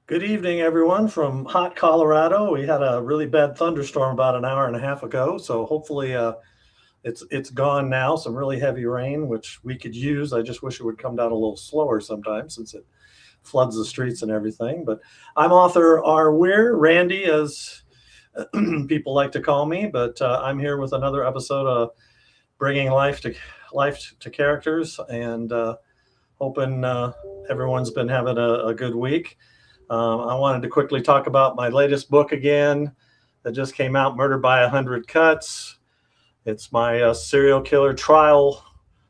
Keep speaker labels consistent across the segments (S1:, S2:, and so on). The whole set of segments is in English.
S1: Good evening, everyone from hot Colorado. We had a really bad thunderstorm about an hour and a half ago, so hopefully it's gone now. Some really heavy rain, which we could use. I just wish it would come down a little slower sometimes since it floods the streets and everything. But I'm author R. Weir, Randy, as people like to call me. But I'm here with another episode of bringing life to characters, and hoping everyone's been having a good week. I wanted to quickly talk about my latest book again that just came out, Murdered by 100 Cuts. It's my serial killer trial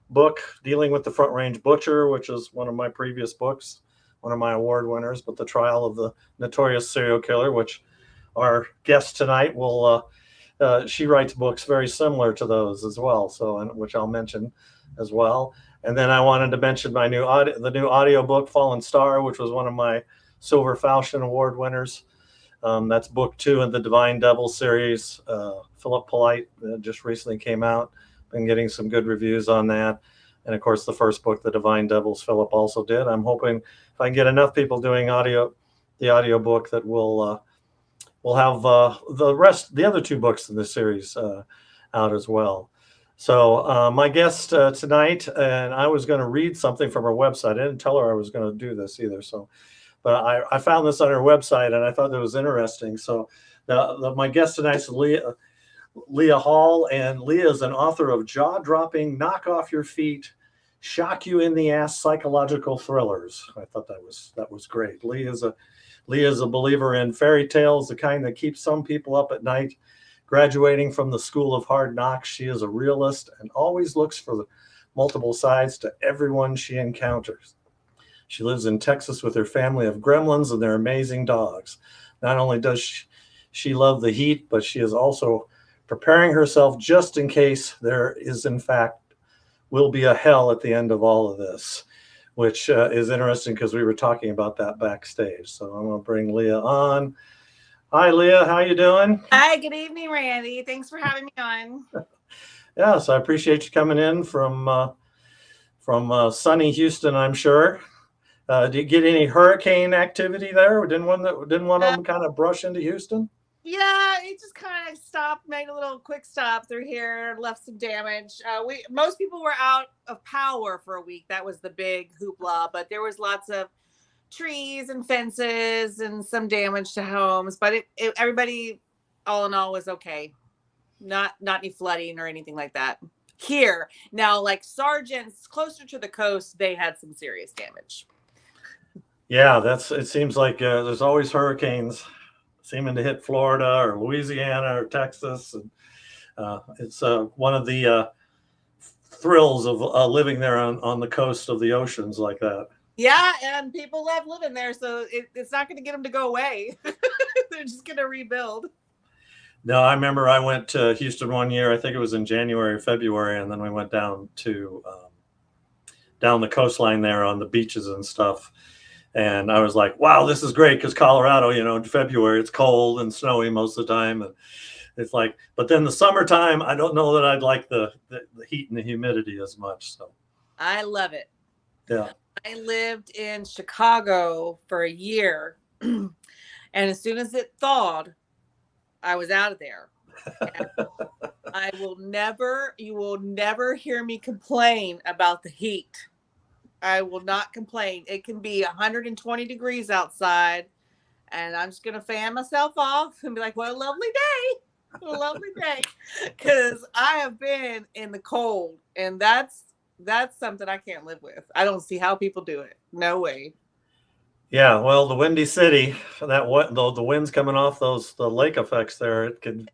S1: book dealing with the Front Range Butcher, which is one of my previous books, one of my award winners, but the trial of the notorious serial killer, which our guest tonight will, she writes books very similar to those as well, so which I'll mention as well. And then I wanted to mention the new audio book, Fallen Star, which was one of my Silver Falchion Award winners. That's book 2 in the Divine Devil series. Philip Polite just recently came out. Been getting some good reviews on that. And of course, the first book, The Divine Devils, Philip also did. I'm hoping if I can get enough people doing the audio book, that we'll have the other 2 books in the series out as well. So my guest tonight, and I was going to read something from her website. I didn't tell her I was going to do this either. But I found this on her website, and I thought that was interesting. So my guest tonight is Leah Hall, and Leah is an author of jaw-dropping, knock off your feet, shock you in the ass psychological thrillers. I thought that was great. Leah is a believer in fairy tales, the kind that keeps some people up at night. Graduating from the School of Hard Knocks, she is a realist and always looks for the multiple sides to everyone she encounters. She lives in Texas with her family of gremlins and their amazing dogs. Not only does she love the heat, but she is also preparing herself just in case there is, in fact, will be a hell at the end of all of this, which is interesting because we were talking about that backstage. So I'm going to bring Leah on. Hi, Leah. How you doing?
S2: Hi, good evening, Randy. Thanks for having me on.
S1: Yes, I appreciate you coming in from sunny Houston, I'm sure. Did you get any hurricane activity there? Didn't one of
S2: Uh,
S1: them kind of brush into Houston?
S2: yeah, it just kind of stopped, made a little quick stop through here, left some damage. Most people were out of power for a week. That was the big hoopla, but there was lots of trees and fences and some damage to homes. But everybody, all in all, was okay. Not any flooding or anything like that. Here now, like Sargent's closer to the coast, they had some serious damage.
S1: Yeah, it seems like there's always hurricanes seeming to hit Florida or Louisiana or Texas, and it's one of the thrills of living there on the coast of the oceans like that.
S2: Yeah, and people love living there, so it's not going to get them to go away. They're just going to rebuild.
S1: No, I remember I went to Houston one year. I think it was in January, February, and then we went down to down the coastline there on the beaches and stuff. And I was like, wow, this is great because Colorado, in February, it's cold and snowy most of the time. And it's like, but then the summertime, I don't know that I'd like the heat and the humidity as much. So
S2: I love it.
S1: yeah.
S2: I lived in Chicago for a year, and as soon as it thawed, I was out of there. You will never hear me complain about the heat. I will not complain. It can be 120 degrees outside, and I'm just going to fan myself off and be like, what a lovely day. What a lovely day. Because I have been in the cold, and that's something I can't live with. I don't see how people do it. No way.
S1: Yeah, well, the Windy City, the winds coming off the lake effects there, it can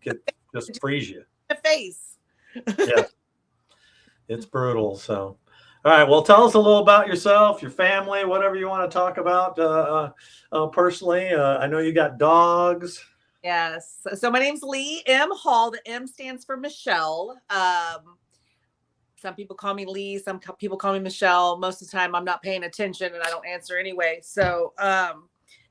S1: just freeze you.
S2: The face.
S1: Yeah, it's brutal. So, all right, well, tell us a little about yourself, your family, whatever you want to talk about personally. I know you got dogs.
S2: Yes. So my name's Leigh M. Hall. The M stands for Michelle. Some people call me Leigh. Some people call me Michelle. Most of the time, I'm not paying attention and I don't answer anyway. So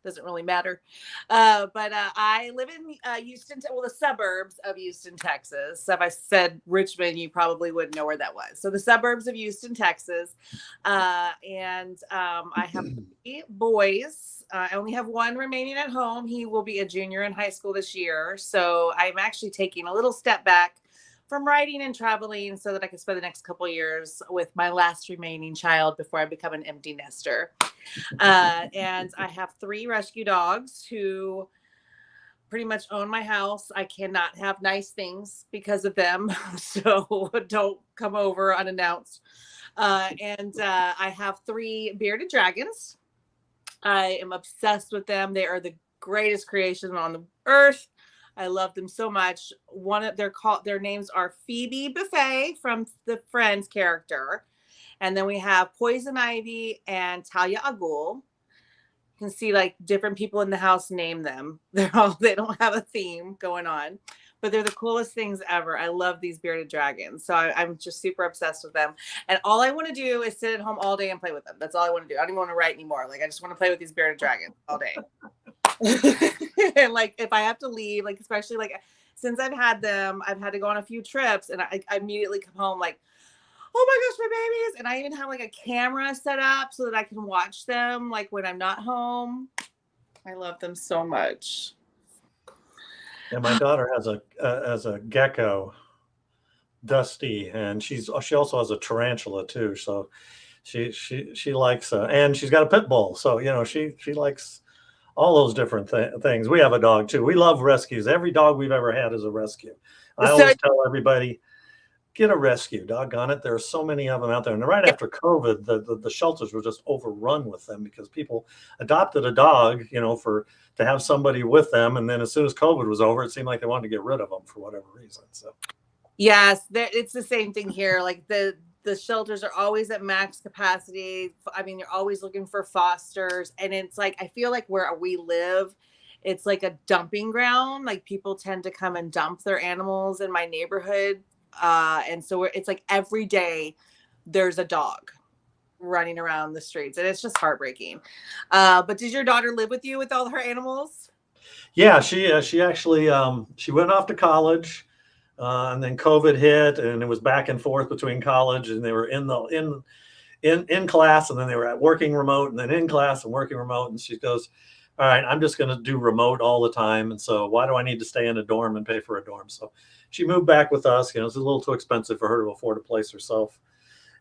S2: doesn't really matter. But I live in Houston, the suburbs of Houston, Texas. So if I said Richmond, you probably wouldn't know where that was. So the suburbs of Houston, Texas. And I have 3 boys. I only have one remaining at home. He will be a junior in high school this year. So I'm actually taking a little step back from writing and traveling so that I can spend the next couple of years with my last remaining child before I become an empty nester. And I have 3 rescue dogs who pretty much own my house. I cannot have nice things because of them. So don't come over unannounced. And I have 3 bearded dragons. I am obsessed with them. They are the greatest creation on the earth. I love them so much. One of their names are Phoebe Buffet from the Friends character. And then we have Poison Ivy and Talia Agul. You can see like different people in the house name them. They don't have a theme going on, but they're the coolest things ever. I love these bearded dragons. So I'm just super obsessed with them. And all I want to do is sit at home all day and play with them. That's all I want to do. I don't even want to write anymore. Like I just want to play with these bearded dragons all day. And like if I have to leave, like especially like since I've had them, I've had to go on a few trips and I immediately come home like, oh my gosh, my babies. And I even have like a camera set up so that I can watch them like when I'm not home. I love them so much.
S1: And my daughter has a gecko, Dusty, and she also has a tarantula too. So she likes and she's got a pit bull. So she likes all those different things. We have a dog too. We love rescues. Every dog we've ever had is a rescue. I always tell everybody, get a rescue. Doggone it. There are so many of them out there. And right after COVID, the shelters were just overrun with them because people adopted a dog, to have somebody with them. And then as soon as COVID was over, it seemed like they wanted to get rid of them for whatever reason. So
S2: yes, it's the same thing here. Like the shelters are always at max capacity. I mean, you're always looking for fosters. And it's like, I feel like where we live, it's like a dumping ground. Like people tend to come and dump their animals in my neighborhood. And so it's like every day there's a dog running around the streets and it's just heartbreaking. But did your daughter live with you with all her animals?
S1: Yeah, she actually she went off to college. And then COVID hit, and it was back and forth between college, and they were in class, and then they were at working remote, and then in class and working remote. And she goes, "All right, I'm just going to do remote all the time, and so why do I need to stay in a dorm and pay for a dorm?" So she moved back with us. It's a little too expensive for her to afford a place herself.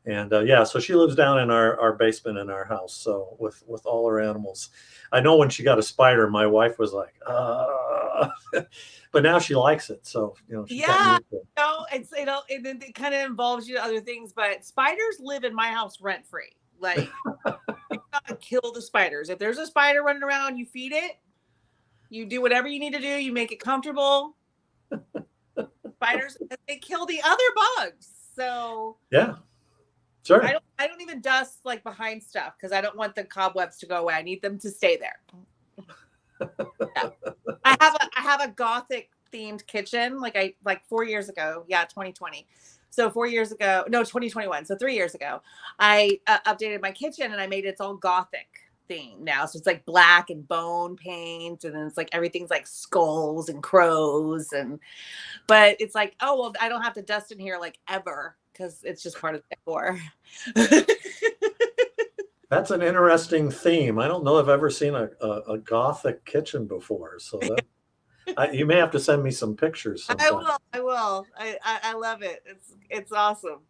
S1: And so she lives down in our basement in our house. So with all her animals, I know when she got a spider, my wife was like, but now she likes it. So she's got used to it.
S2: It kind of involves you to other things. But spiders live in my house rent free. Like you gotta kill the spiders. If there's a spider running around, you feed it. You do whatever you need to do. You make it comfortable. Spiders, they kill the other bugs. So
S1: yeah. Sure.
S2: I don't even dust like behind stuff because I don't want the cobwebs to go away. I need them to stay there. Yeah. I have a gothic themed kitchen like 4 years ago. Yeah, 2020. So 4 years ago, no, 2021. So 3 years ago, I updated my kitchen and I made it's all gothic theme now. So it's like black and bone paint, and then it's like everything's like skulls and crows, but it's like, oh well, I don't have to dust in here like ever. Because it's just part of the decor.
S1: That's an interesting theme. I don't know if I've ever seen a gothic kitchen before. So you may have to send me some pictures sometime.
S2: I will. I love it. It's awesome.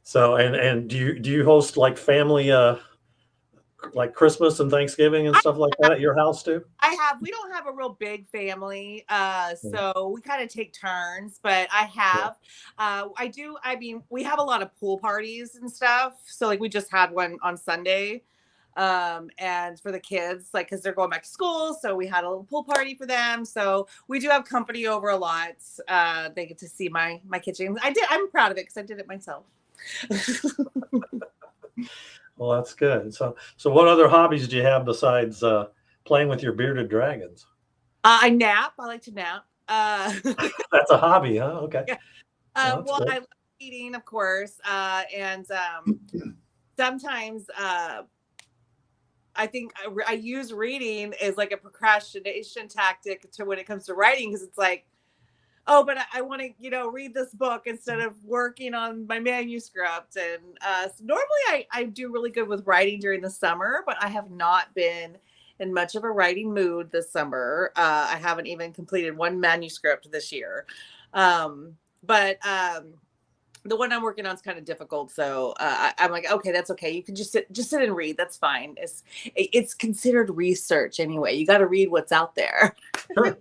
S1: So and do you host like family like Christmas and Thanksgiving and stuff like that at your house too?
S2: We don't have a real big family. So we kind of take turns, but I mean, we have a lot of pool parties and stuff. So like we just had one on Sunday. And for the kids, like, cause they're going back to school. So we had a little pool party for them. So we do have company over a lot. They get to see my kitchen. I'm proud of it because I did it myself.
S1: Well, that's good. So what other hobbies do you have besides playing with your bearded dragons?
S2: I nap. I like to nap.
S1: That's a hobby, huh? Okay.
S2: Yeah.
S1: Well,
S2: I love eating, of course. And sometimes I think I use reading as like a procrastination tactic to when it comes to writing, because it's like, oh, but I want to, read this book instead of working on my manuscript. And so normally I do really good with writing during the summer, but I have not been in much of a writing mood this summer. I haven't even completed one manuscript this year. But the one I'm working on is kind of difficult. So I'm like, okay, that's okay. You can just sit and read. That's fine. It's considered research anyway. You got to read what's out there.
S1: Sure.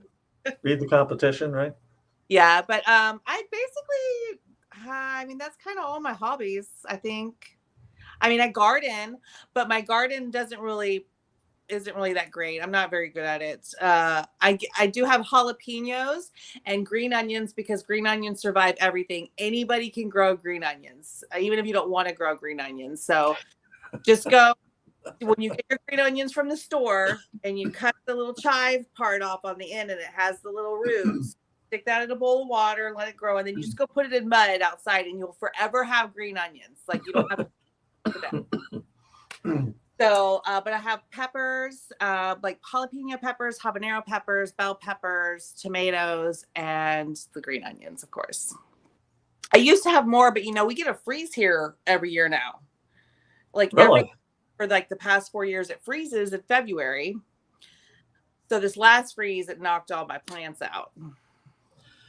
S1: Read the competition, right?
S2: Yeah, but I basically, I mean, that's kind of all my hobbies, I think. I mean, I garden, but my garden isn't really that great. I'm not very good at it. I do have jalapenos and green onions because green onions survive everything. Anybody can grow green onions, even if you don't want to grow green onions. So just go when you get your green onions from the store and you cut the little chive part off on the end and it has the little roots. Stick that in a bowl of water and let it grow, and then you just go put it in mud outside, and you'll forever have green onions. Like you don't have to do that. So, but I have peppers, like jalapeno peppers, habanero peppers, bell peppers, tomatoes, and the green onions, of course. I used to have more, but we get a freeze here every year now. Like
S1: Really?
S2: for like the past 4 years, it freezes in February. So this last freeze, it knocked all my plants out.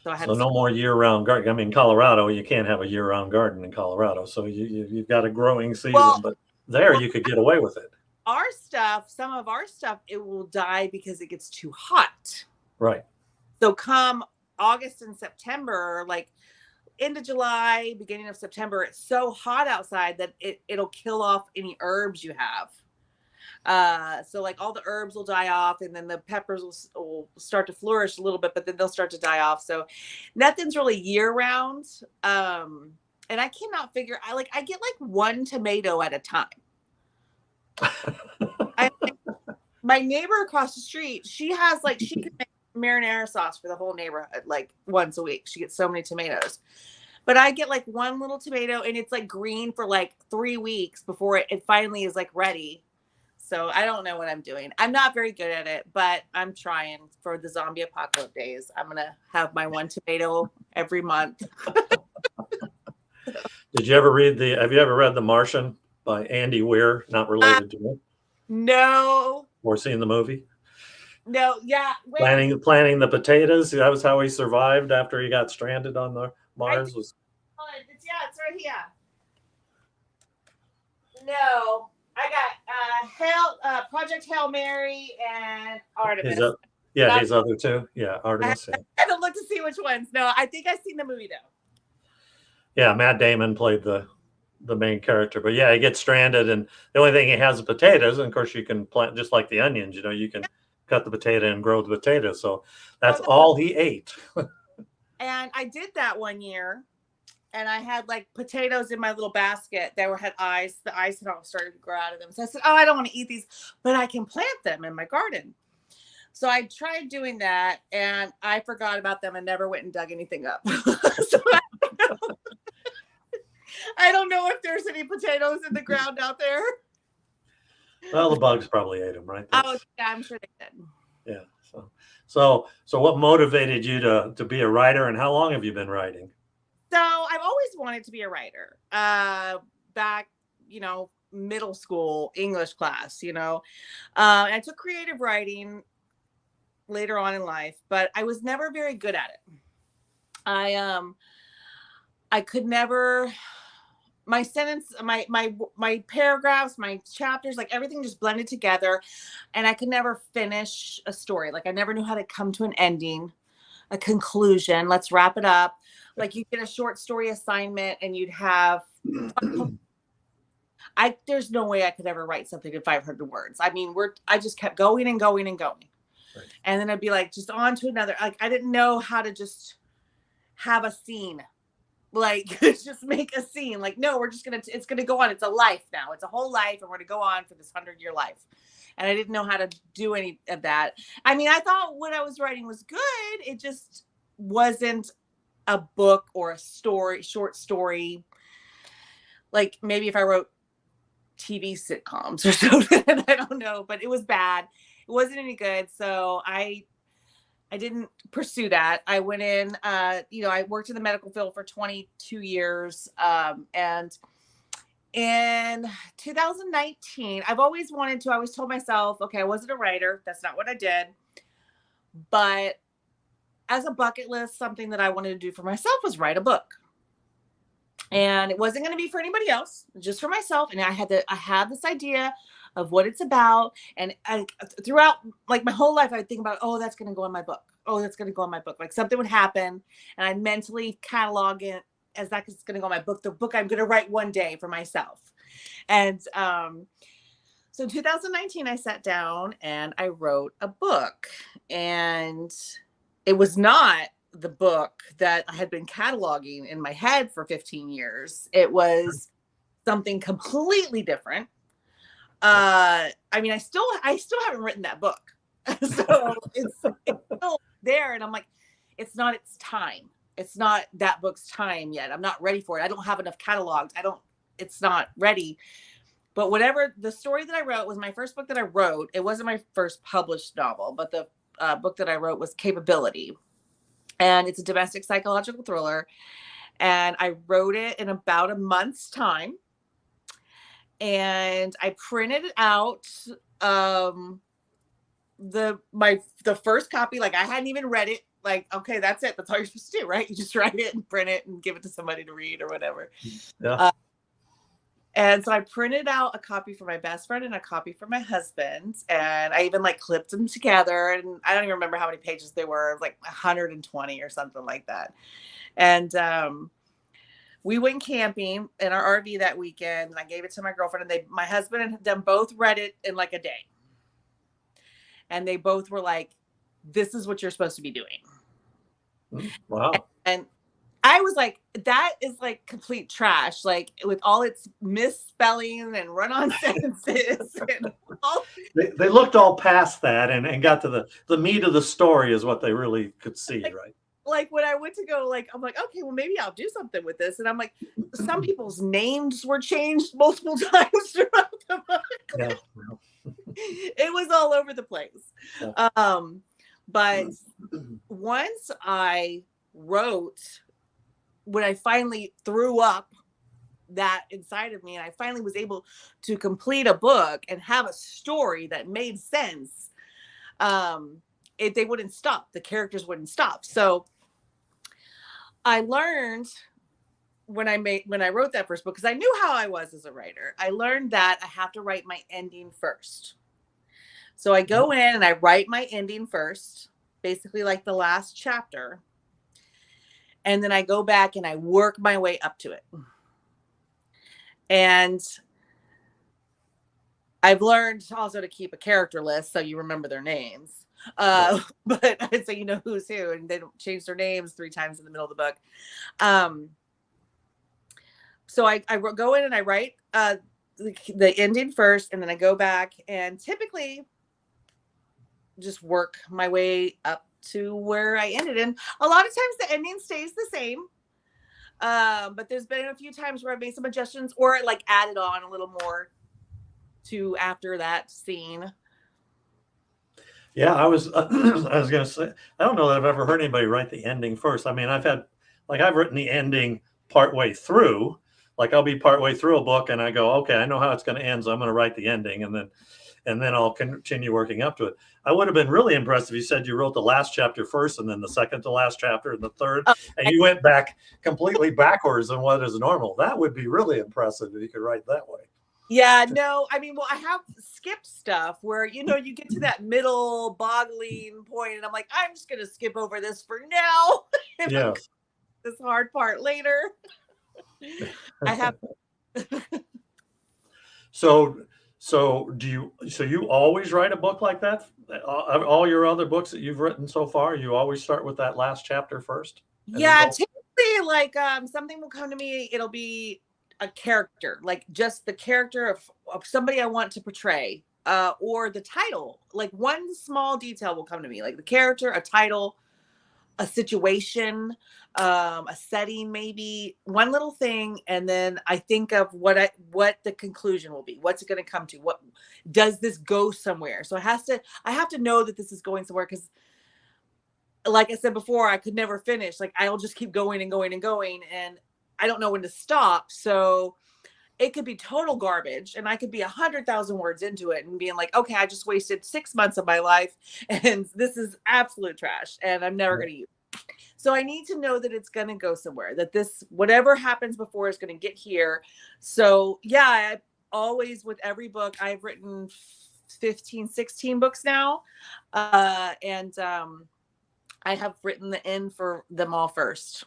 S2: So I had
S1: no more year-round garden. I mean, Colorado, you can't have a year-round garden in Colorado. So you've got a growing season, but there you could get away with it.
S2: Some of our stuff, it will die because it gets too hot.
S1: Right.
S2: So come August and September, like into July, beginning of September, it's so hot outside that it'll kill off any herbs you have. So like all the herbs will die off, and then the peppers will start to flourish a little bit, but then they'll start to die off. So nothing's really year round. And I cannot figure, I get like one tomato at a time. My neighbor across the street, she can make marinara sauce for the whole neighborhood like once a week. She gets so many tomatoes. But I get like one little tomato, and it's like green for like 3 weeks before it finally is like ready. So I don't know what I'm doing. I'm not very good at it, but I'm trying for the zombie apocalypse days. I'm going to have my one tomato every month.
S1: Have you ever read The Martian by Andy Weir? Not related to me.
S2: No.
S1: Or seen the movie?
S2: No. Yeah.
S1: Planting the potatoes. That was how he survived after he got stranded on the Mars.
S2: It's right here. No. I got Project Hail Mary and Artemis.
S1: These other two. Yeah, Artemis.
S2: I had to look to see which ones. No, I think I've seen the movie though.
S1: Yeah, Matt Damon played the main character. But yeah, he gets stranded, and the only thing he has is potatoes. And of course, you can plant just like the onions. You can cut the potato and grow the potato. So that's all he ate.
S2: And I did that one year. And I had like potatoes in my little basket that had eyes. The eyes had all started to grow out of them. So I said, I don't want to eat these, but I can plant them in my garden. So I tried doing that, and I forgot about them and never went and dug anything up. So I don't know if there's any potatoes in the ground out there.
S1: Well, the bugs probably ate them, right?
S2: Oh, yeah, I'm sure they did.
S1: Yeah. So what motivated you to be a writer, and how long have you been writing?
S2: So I've always wanted to be a writer. Back, middle school English class, I took creative writing later on in life, but I was never very good at it. I could never, my sentence, my paragraphs, my chapters, like everything just blended together, and I could never finish a story. Like I never knew how to come to an ending, a conclusion. Let's wrap it up. Like you get a short story assignment and you'd have, there's no way I could ever write something in 500 words. I mean, I just kept going and going and going. Right. And then I'd be like, just on to another. Like, I didn't know how to just have a scene. Like, just make a scene. Like, no, it's going to go on. It's a life now. It's a whole life. And we're going to go on for this 100-year life. And I didn't know how to do any of that. I mean, I thought what I was writing was good. It just wasn't a book or a short story. Like maybe if I wrote TV sitcoms or something, I don't know, but it was bad. It wasn't any good. So I I didn't pursue that. I went in, I worked in the medical field for 22 years. And in 2019, I always told myself, okay, I wasn't a writer. That's not what I did. But as a bucket list, something that I wanted to do for myself was write a book. And it wasn't going to be for anybody else, just for myself. And I had this idea of what it's about. And throughout like my whole life, I would think about, oh, that's going to go in my book. Oh, that's going to go in my book. Like something would happen and I'd mentally catalog it as that's going to go in my book, the book I'm going to write one day for myself. And so in 2019, I sat down and I wrote a book. And it was not the book that I had been cataloging in my head for 15 years. It was something completely different. I still haven't written that book. So it's still there. And I'm like, it's not its time. It's not that book's time yet. I'm not ready for it. I don't have enough cataloged. It's not ready. But whatever the story that I wrote was my first book that I wrote. It wasn't my first published novel, but the book that I wrote was Capability. And it's a domestic psychological thriller. And I wrote it in about a month's time. And I printed out the first copy. Like I hadn't even read it. Like, okay, that's it. That's all you're supposed to do, right? You just write it and print it and give it to somebody to read or whatever.
S1: Yeah.
S2: And so I printed out a copy for my best friend and a copy for my husband. And I even like clipped them together. And I don't even remember how many pages they were, like 120 or something like that. And we went camping in our RV that weekend. And I gave it to my girlfriend. And my husband and them both read it in like a day. And they both were like, this is what you're supposed to be doing.
S1: Wow.
S2: And I was like, that is like complete trash, like with all its misspelling and run-on sentences. And
S1: they looked all past that and got to the meat of the story is what they really could see, right?
S2: Like when I went to go, like, I'm like, okay, well, maybe I'll do something with this. And I'm like, some people's names were changed multiple times throughout the book.
S1: Yeah.
S2: It was all over the place. Yeah. But once I wrote, when I finally threw up that inside of me and I finally was able to complete a book and have a story that made sense, they wouldn't stop. The characters wouldn't stop. So I learned when I wrote that first book, because I knew how I was as a writer, I learned that I have to write my ending first. So I go in and I write my ending first, basically like the last chapter. And then I go back and I work my way up to it. And I've learned also to keep a character list so you remember their names. But so you know who's who, and they don't change their names 3 times in the middle of the book. So I go in and I write the ending first, and then I go back and typically just work my way up to where I ended. And a lot of times the ending stays the same. But there's been a few times where I've made some adjustments or like added on a little more to after that scene.
S1: Yeah, I was going to say, I don't know that I've ever heard anybody write the ending first. I mean, I've written the ending partway through. Like I'll be partway through a book and I go, okay, I know how it's going to end, so I'm going to write the ending, and then I'll continue working up to it. I would have been really impressed if you said you wrote the last chapter first and then the second to last chapter and the third, and you went back completely backwards than what is normal. That would be really impressive if you could write that way.
S2: Yeah, no, I mean, well, I have skipped stuff where, you get to that middle boggling point and I'm like, I'm just going to skip over this for now. And
S1: Yeah.
S2: This hard part later. I have.
S1: So you always write a book like that? All your other books that you've written so far, you always start with that last chapter first?
S2: Yeah, typically like something will come to me. It'll be a character, like just the character of somebody I want to portray, or the title. Like one small detail will come to me, like the character, a title, a situation, a setting, maybe one little thing, and then I think of what the conclusion will be. What's it going to come to? What does this go somewhere? So I have to know that this is going somewhere, because like I said before, I could never finish. Like I'll just keep going and going and going, and I don't know when to stop. So it could be total garbage, and I could be 100,000 words into it and being like, okay, I just wasted 6 months of my life, and this is absolute trash, and I'm never going to use it. So I need to know that it's going to go somewhere, that this, whatever happens before is going to get here. So yeah, I always, with every book, I've written 15, 16 books now. And I have written the end for them all first.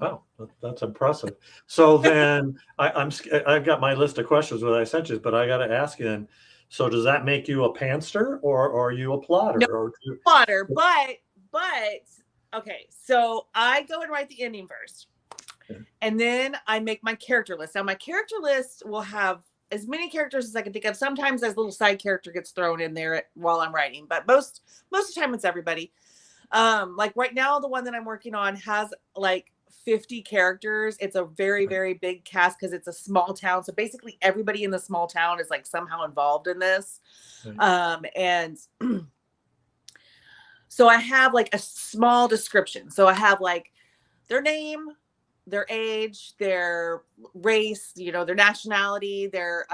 S1: Wow, that's impressive. So then I've got my list of questions that I sent you, but I got to ask you then. So does that make you a pantser, or are you a plotter?
S2: No,
S1: or
S2: plotter, but okay. So I go and write the ending first, and then I make my character list. Now my character list will have as many characters as I can think of. Sometimes a little side character gets thrown in there while I'm writing, but most of the time it's everybody. Like right now, the one that I'm working on has like 50 characters. It's a very, very big cast because it's a small town. So basically everybody in the small town is like somehow involved in this. And so I have like a small description. So I have like their name, their age, their race, their nationality, their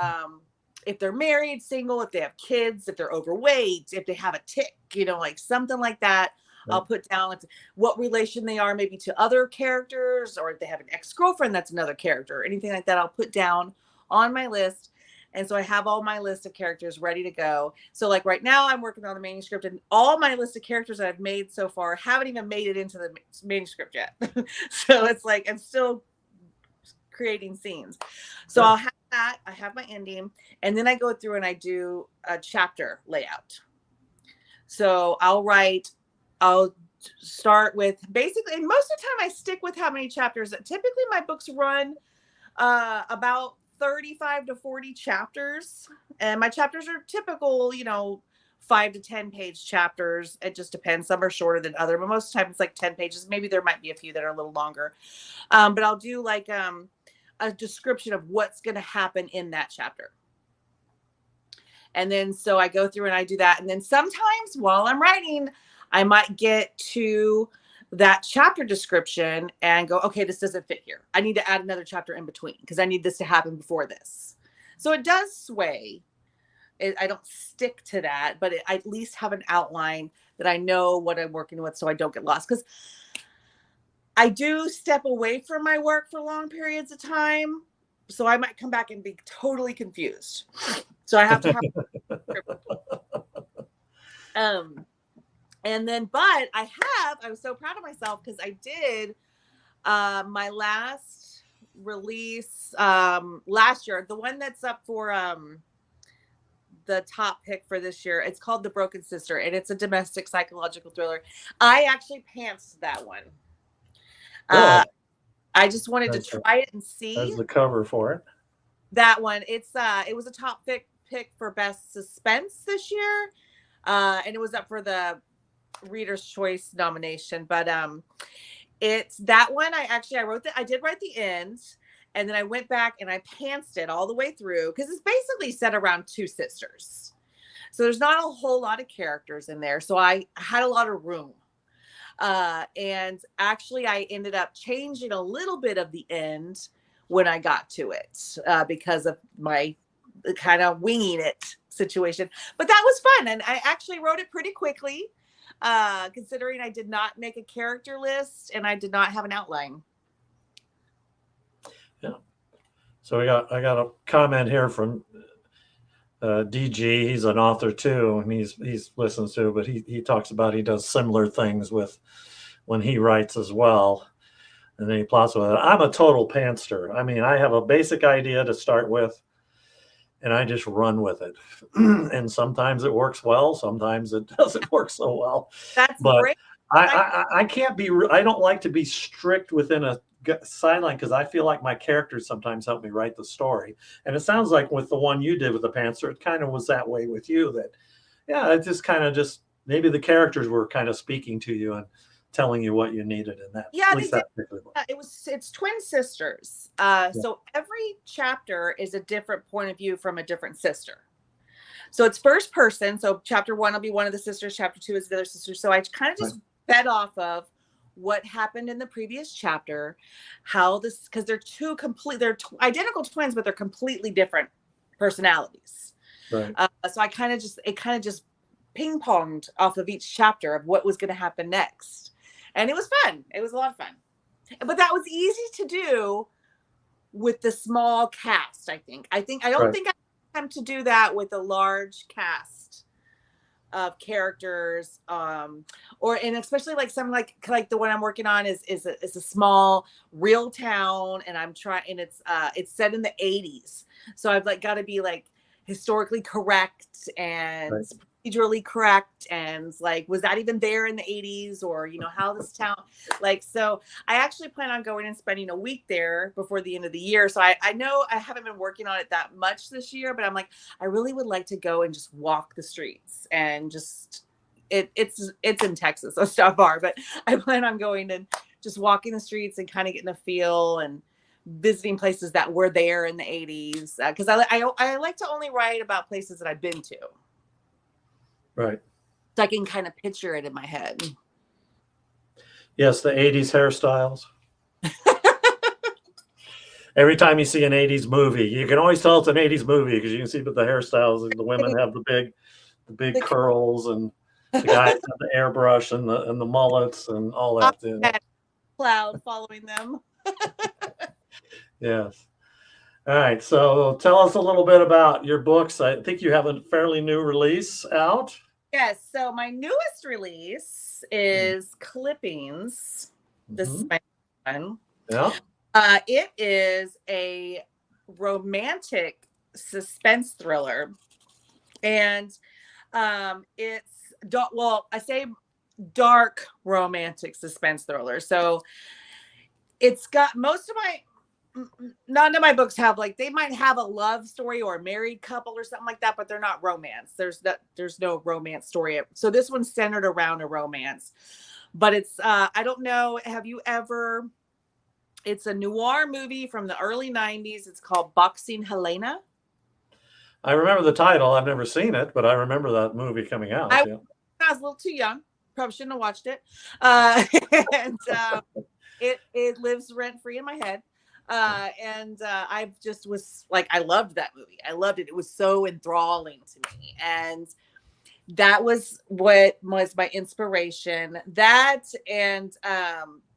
S2: if they're married, single, if they have kids, if they're overweight, if they have a tick, like something like that. I'll put down what relation they are maybe to other characters, or if they have an ex-girlfriend that's another character, anything like that, I'll put down on my list. And so I have all my list of characters ready to go. So like right now I'm working on the manuscript, and all my list of characters that I've made so far haven't even made it into the manuscript yet. So it's like I'm still creating scenes. So I'll have that. I have my ending, and then I go through and I do a chapter layout. So I'll start with basically, and most of the time I stick with how many chapters. Typically my books run about 35 to 40 chapters, and my chapters are typical, 5 to 10 page chapters. It just depends. Some are shorter than other, but most of the time it's like 10 pages. Maybe there might be a few that are a little longer. But I'll do like a description of what's going to happen in that chapter. And then so I go through and I do that. And then sometimes while I'm writing, I might get to that chapter description and go, okay, this doesn't fit here. I need to add another chapter in between because I need this to happen before this. So it does sway. I don't stick to that, but I at least have an outline that I know what I'm working with so I don't get lost. Because I do step away from my work for long periods of time. So I might come back and be totally confused. So I have to have and then, but I was so proud of myself because I did my last release last year, the one that's up for the top pick for this year. It's called The Broken Sister, and it's a domestic psychological thriller. I actually pantsed that one. I just wanted to try it and see.
S1: There's the cover for it.
S2: That one, it was a top pick for best suspense this year, and it was up for the Reader's Choice nomination. But it's that one. I did write the end, and then I went back and I pantsed it all the way through because it's basically set around two sisters, so there's not a whole lot of characters in there. So I had a lot of room. And actually I ended up changing a little bit of the end when I got to it, because of my kind of winging it situation, but that was fun. And I actually wrote it pretty quickly, considering I did not make a character list and I did not have an outline.
S1: Yeah. So I got a comment here from DG. He's an author too, and he's listens to, but he talks about he does similar things with when he writes as well, and then he plots with it. I'm a total pantster. I mean, I have a basic idea to start with, and I just run with it. And sometimes it works well, sometimes it doesn't work so well.
S2: That's
S1: but
S2: great.
S1: I can't be. I don't like to be strict within a sideline because I feel like my characters sometimes help me write the story. And it sounds like with the one you did with the pantser, it kind of was that way with you. That it just kind of maybe the characters were kind of speaking to you and telling you what you needed in that.
S2: Yeah, it's twin sisters. So every chapter is a different point of view from a different sister. So it's first person. So chapter 1 will be one of the sisters. Chapter 2 is the other sister. So I kind of just fed off of what happened in the previous chapter, how this, because they're identical twins, but they're completely different personalities.
S1: Right.
S2: So it kind of just ping ponged off of each chapter of what was going to happen next. And it was fun. It was a lot of fun. But that was easy to do with the small cast, I think. I don't think I have time to do that with a large cast of characters, and especially like some like the one I'm working on is a small real town, and it's set in the 80s, so I've like got to be like historically correct and procedurally correct, and like, was that even there in the 80s, or how this town, like, so I actually plan on going and spending a week there before the end of the year. So I know I haven't been working on it that much this year, but I'm like, I really would like to go and just walk the streets and just it's in Texas, so stuff far, but I plan on going and just walking the streets and kind of getting a feel and visiting places that were there in the 80s, because I like to only write about places that I've been to.
S1: Right.
S2: So I can kind of picture it in my head.
S1: Yes, the 80s hairstyles. Every time you see an 80s movie, you can always tell it's an 80s movie because you can see that the hairstyles, the women have the big curls, and the guys have the airbrush and the mullets and all that.
S2: Cloud following them.
S1: Yes. All right. So tell us a little bit about your books. I think you have a fairly new release out.
S2: Yes. So my newest release is Clippings. This is my one.
S1: Yeah.
S2: It is a romantic suspense thriller, and it's I say dark romantic suspense thriller. So it's got none of my books have, like, they might have a love story or a married couple or something like that, but they're not romance. There's no romance story. So this one's centered around a romance, but it's I don't know. It's a noir movie from the early 90s. It's called Boxing Helena.
S1: I remember the title. I've never seen it, but I remember that movie coming out.
S2: I was a little too young. Probably shouldn't have watched it. And it lives rent free in my head. I just was like, I loved that movie. I loved it. It was so enthralling to me. And that was what was my inspiration. That and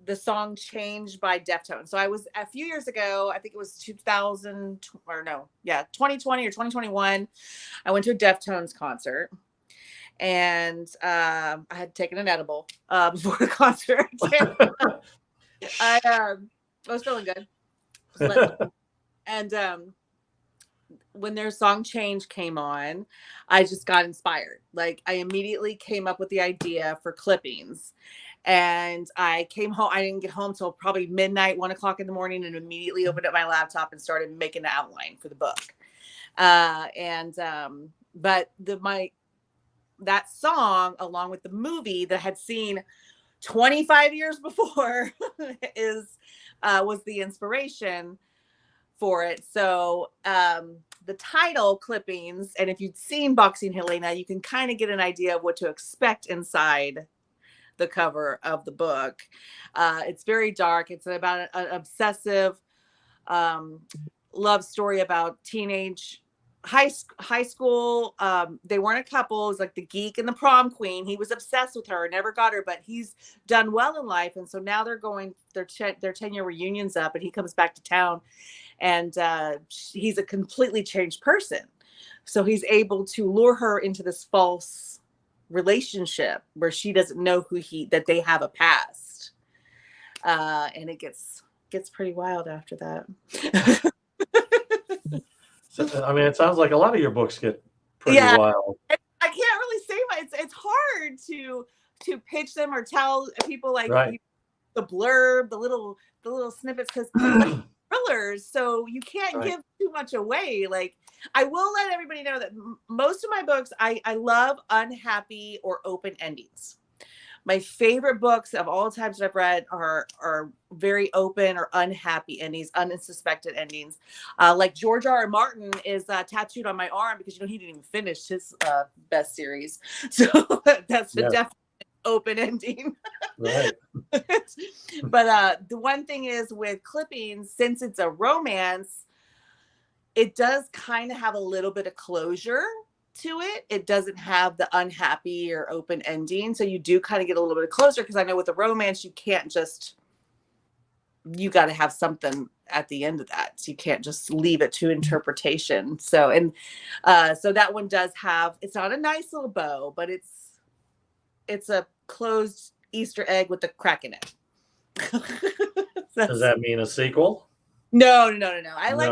S2: the song Change by Deftones. So I was, a few years ago, I think it was 2020 or 2021. I went to a Deftones concert, and I had taken an edible before the concert. I was feeling good. And when their song Change came on, I just got inspired. Like, I immediately came up with the idea for Clippings, and I came home. I didn't get home till probably midnight, 1 o'clock in the morning, and immediately opened up my laptop and started making the outline for the book. But that song, along with the movie that I had seen 25 years before, was the inspiration for it. So the title Clippings, and if you've seen Boxing Helena, you can kind of get an idea of what to expect inside the cover of the book. It's very dark. It's about an obsessive love story about teenage high school. They weren't a couple. It was like the geek and the prom queen. He was obsessed with her, never got her, but he's done well in life. And so now their 10-year reunion's up, and he comes back to town, and he's a completely changed person. So he's able to lure her into this false relationship where she doesn't know that they have a past. And it gets pretty wild after that.
S1: So, I mean, it sounds like a lot of your books get pretty wild.
S2: I can't really say it's hard to pitch them or tell people, like, the blurb, the little snippets, because thrillers, so you can't give too much away. Like, I will let everybody know that most of my books, I love unhappy or open endings. My favorite books of all times that I've read are very open or unhappy endings, unsuspected endings. Like George R. R. Martin is tattooed on my arm because he didn't even finish his best series, so that's a definite open ending.
S1: Right.
S2: But the one thing is with clippings, since it's a romance, it does kind of have a little bit of closure to it. It doesn't have the unhappy or open ending. So you do kind of get a little bit of closure, because I know with a romance, you got to have something at the end of that. So you can't just leave it to interpretation. So, so that one does have, it's not a nice little bow, but it's a closed Easter egg with a crack in it.
S1: Does that mean a sequel?
S2: No. I like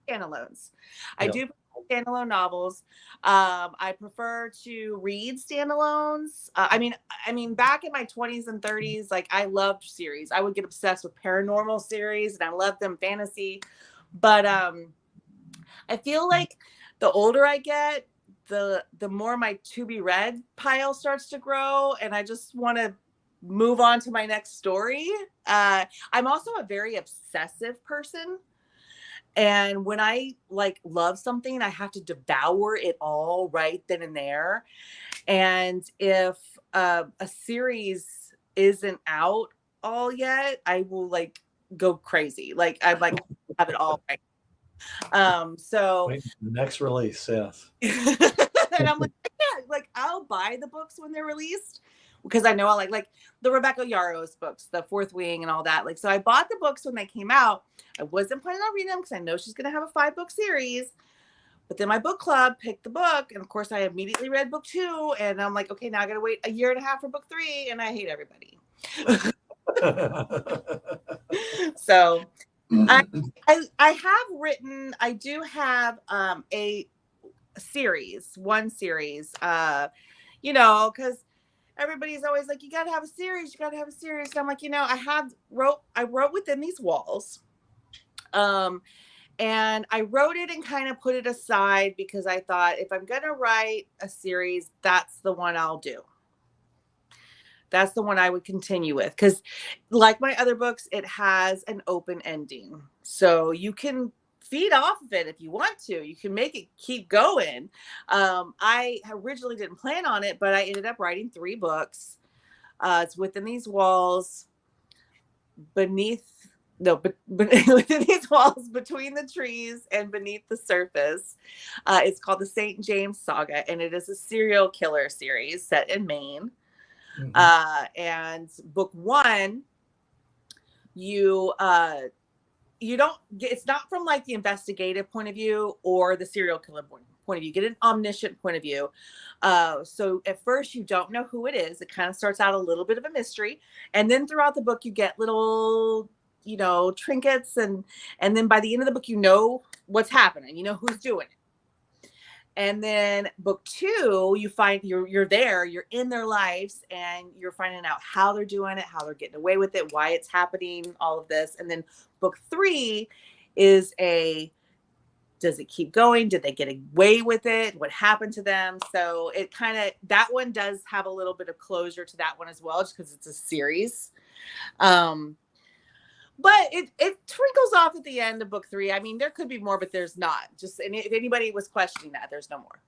S2: standalones. I do standalone novels. I prefer to read standalones. I mean, back in my 20s and 30s, like, I loved series. I would get obsessed with paranormal series, and I loved them, fantasy. But I feel like the older I get, the more my to be read pile starts to grow, and I just want to move on to my next story. I'm also a very obsessive person. And when I love something, I have to devour it all right then and there. And if a series isn't out all yet, I will go crazy. I'd have it all right. So
S1: wait, the next release, yes.
S2: and I'm I'll buy the books when they're released, because I know I like the Rebecca Yarros books, The Fourth Wing and all that. So I bought the books when they came out. I wasn't planning on reading them because I know she's going to have a 5-book series. But then my book club picked the book, and of course I immediately read book 2, and I'm like, okay, now I got to wait a year and a half for book 3, and I hate everybody. So I do have a series, one series, because everybody's always like, you got to have a series. And I'm like, I wrote Within These Walls. And I wrote it and kind of put it aside, because I thought, if I'm going to write a series, that's the one I'll do. That's the one I would continue with, because like my other books, it has an open ending. So you can feed off of it if you want to. You can make it keep going. I originally didn't plan on it, but I ended up writing 3 books. It's Within These Walls, Within These Walls, Between the Trees, and Beneath the Surface. It's called the St. James Saga, and it is a serial killer series set in Maine. Mm-hmm. And book 1, you don't get, it's not from the investigative point of view or the serial killer point of view. You get an omniscient point of view. So at first you don't know who it is. It kind of starts out a little bit of a mystery, and then throughout the book you get little trinkets, and then by the end of the book, what's happening, who's doing it. And then book 2, you find you're there, you're in their lives, and you're finding out how they're doing it, how they're getting away with it, why it's happening, all of this. And then book 3 is does it keep going? Did they get away with it? What happened to them? So it that one does have a little bit of closure to that one as well, just because it's a series. But it twinkles off at the end of book 3. I mean, there could be more, but there's not. And if anybody was questioning that, there's no more.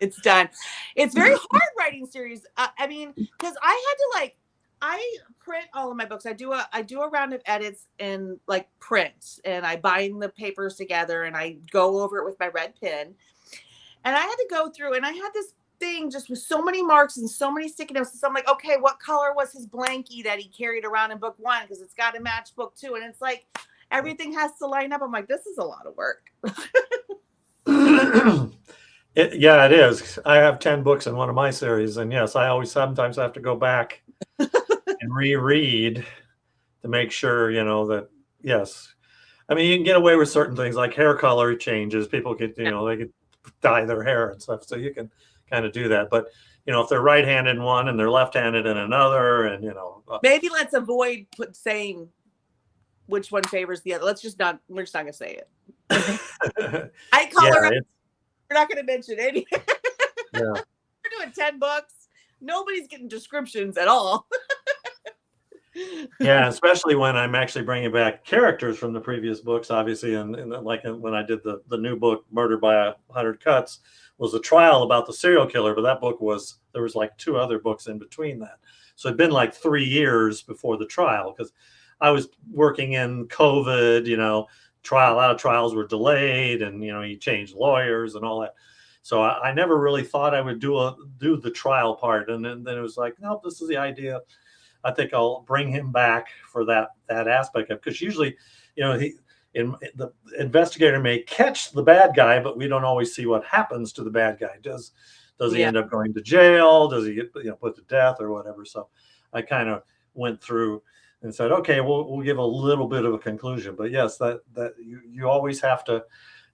S2: It's done. It's very hard writing series. I mean, because I print all of my books. I do a round of edits in print, and I bind the papers together, and I go over it with my red pen. And I had to go through, and I had this thing just with so many marks and so many sticky notes. So I'm like, okay, what color was his blankie that he carried around in book 1? Because it's got to match book 2. And it's everything has to line up. I'm like, this is a lot of work.
S1: Yeah, it is. I have 10 books in one of my series, and yes, I always sometimes have to go back and reread to make sure, that, yes. I mean, you can get away with certain things like hair color changes. People could, they could dye their hair and stuff. So you can kind of do that. But, if they're right-handed in one and they're left-handed in another, and,
S2: maybe let's avoid saying which one favors the other. We're just not going to say it. We're not going to mention any. Yeah. We're doing 10 books. nobody's getting descriptions at all.
S1: Yeah, especially when I'm actually bringing back characters from the previous books, obviously. And like when I did the new book, Murdered by 100 Cuts, was a trial about the serial killer. But that book there was like 2 other books in between that. So it'd been like 3 years before the trial because I was working in COVID, a lot of trials were delayed and, he changed lawyers and all that. So I never really thought I would do the trial part. And then it was like, nope, this is the idea. I think I'll bring him back for that aspect of, because usually, the investigator may catch the bad guy, but we don't always see what happens to the bad guy. Does he end up going to jail? Does he get put to death or whatever? So I kind of went through and said, okay, we'll give a little bit of a conclusion. But yes, that you always have to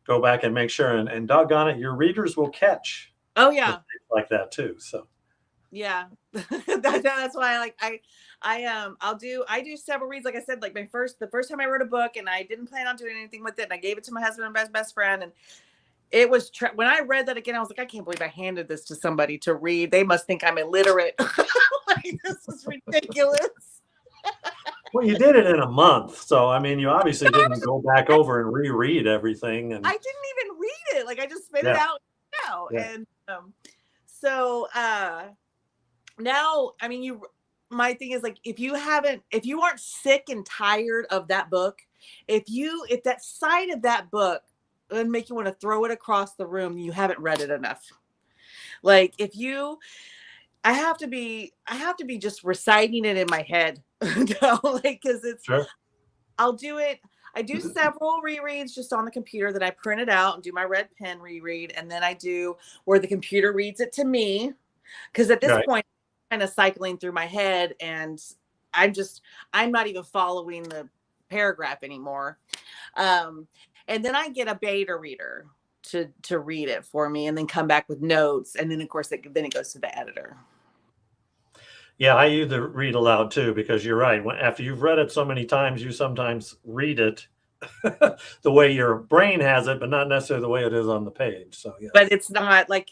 S1: go back and make sure, and doggone it, your readers will catch.
S2: Oh yeah,
S1: like that too. So.
S2: Yeah, that's why I do several reads. Like I said, like the first time I wrote a book, and I didn't plan on doing anything with it, and I gave it to my husband and best friend, and it was when I read that again, I was like, I can't believe I handed this to somebody to read. They must think I'm illiterate. Like, this is ridiculous.
S1: Well, you did it in a month, so I mean, you obviously didn't go back over and reread everything. And
S2: I didn't even read it. Like I just spit it out now, and so now, I mean, my thing is like, if you aren't sick and tired of that book, if that side of that book would make you want to throw it across the room, you haven't read it enough. Like I have to be just reciting it in my head, because it's, sure. I'll do it. I do several rereads just on the computer that I printed out and do my red pen reread. And then I do where the computer reads it to me. Because at this point, I'm kind of cycling through my head and I'm not even following the paragraph anymore. And then I get a beta reader to read it for me and then come back with notes. And then of course, then it goes to the editor.
S1: Yeah, I either read aloud too, because you're right. After you've read it so many times, you sometimes read it the way your brain has it, but not necessarily the way it is on the page. So yeah.
S2: But it's not like,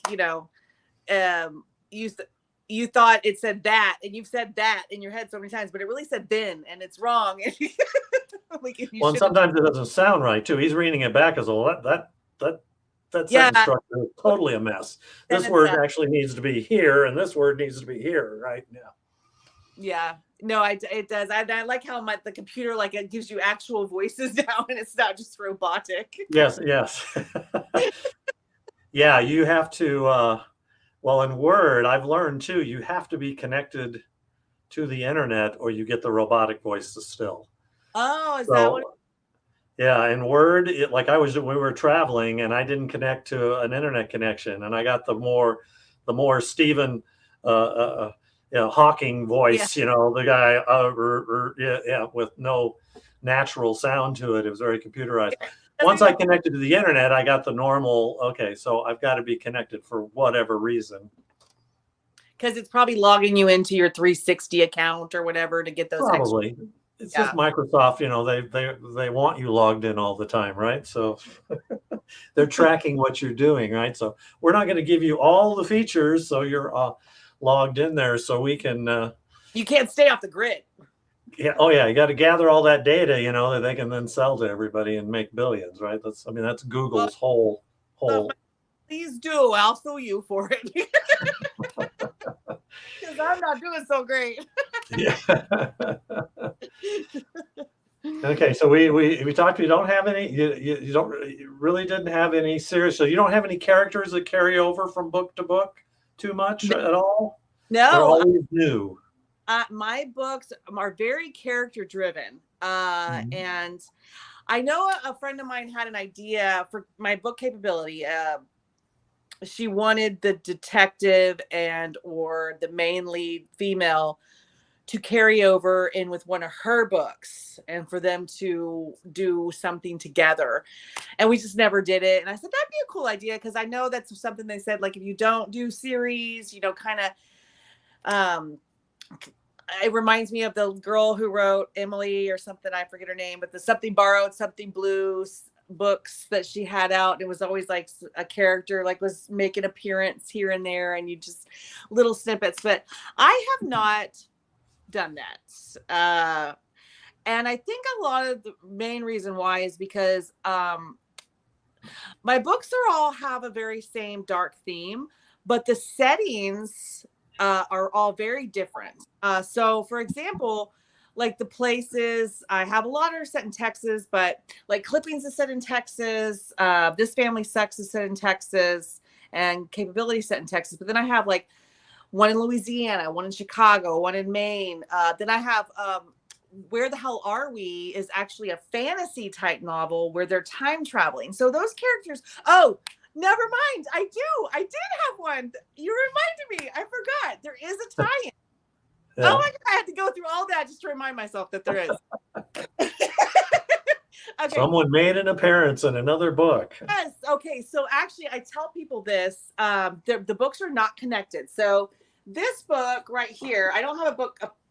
S2: you thought it said that, and you've said that in your head so many times, but it really said then, and it's wrong.
S1: Well, and sometimes it doesn't sound right too. He's reading it back as that sentence structure is totally a mess. This word actually needs to be here, and this word needs to be here, right?
S2: Yeah. No, it does. I like how the computer, like, it gives you actual voices now, and it's not just robotic.
S1: Yes. Yeah, you have to. Well, in Word, I've learned too, you have to be connected to the internet, or you get the robotic voices still.
S2: Oh, is that what?
S1: Yeah, in Word, we were traveling, and I didn't connect to an internet connection, and I got the more Stephen Hawking voice, the guy, with no natural sound to it. It was very computerized. Once I connected to the internet, I got the normal. Okay, so I've got to be connected for whatever reason.
S2: Because it's probably logging you into your 360 account or whatever to get those.
S1: Probably. Extra. It's just Microsoft, they want you logged in all the time, right? So they're tracking what you're doing, right? So we're not going to give you all the features, so you're logged in there, so we can.
S2: You can't stay off the grid.
S1: Yeah. Oh yeah. You got to gather all that data, that they can then sell to everybody and make billions, right? That's Google's whole.
S2: Please do. I'll sue you for it. Because I'm not doing so great.
S1: Yeah. Okay. So we talked. You don't have any. You really didn't have any serious. So you don't have any characters that carry over from book to book too much at all.
S2: No.
S1: They're always new.
S2: My books are very character driven. And I know a friend of mine had an idea for my book capability. She wanted the detective or the main lead female to carry over in with one of her books and for them to do something together. And we just never did it. And I said, that'd be a cool idea. Because I know that's something they said, like, if you don't do series, kind of, it reminds me of the girl who wrote Emily or something. I forget her name, but the Something Borrowed, Something Blue. books that she had out. It was always like a character like was making an appearance here and there, and you just little snippets. But I have not done that. And I think a lot of the main reason why is because my books are all have a very same dark theme, but the settings are all very different. So, for example, like the places, I have a lot are set in Texas, but like Clippings is set in Texas. This Family Sucks is set in Texas, and Capability set in Texas. But then I have like one in Louisiana, one in Chicago, one in Maine. Then I have Where the Hell Are We is actually a fantasy type novel where they're time traveling. So those characters, oh, never mind. I did have one. You reminded me. I forgot. There is a tie-in. Yeah. Oh my God, I had to go through all that just to remind myself that there is.
S1: Okay. Someone made an appearance in another book.
S2: Yes. Okay. So actually, I tell people this. The books are not connected. So this book right here, I don't have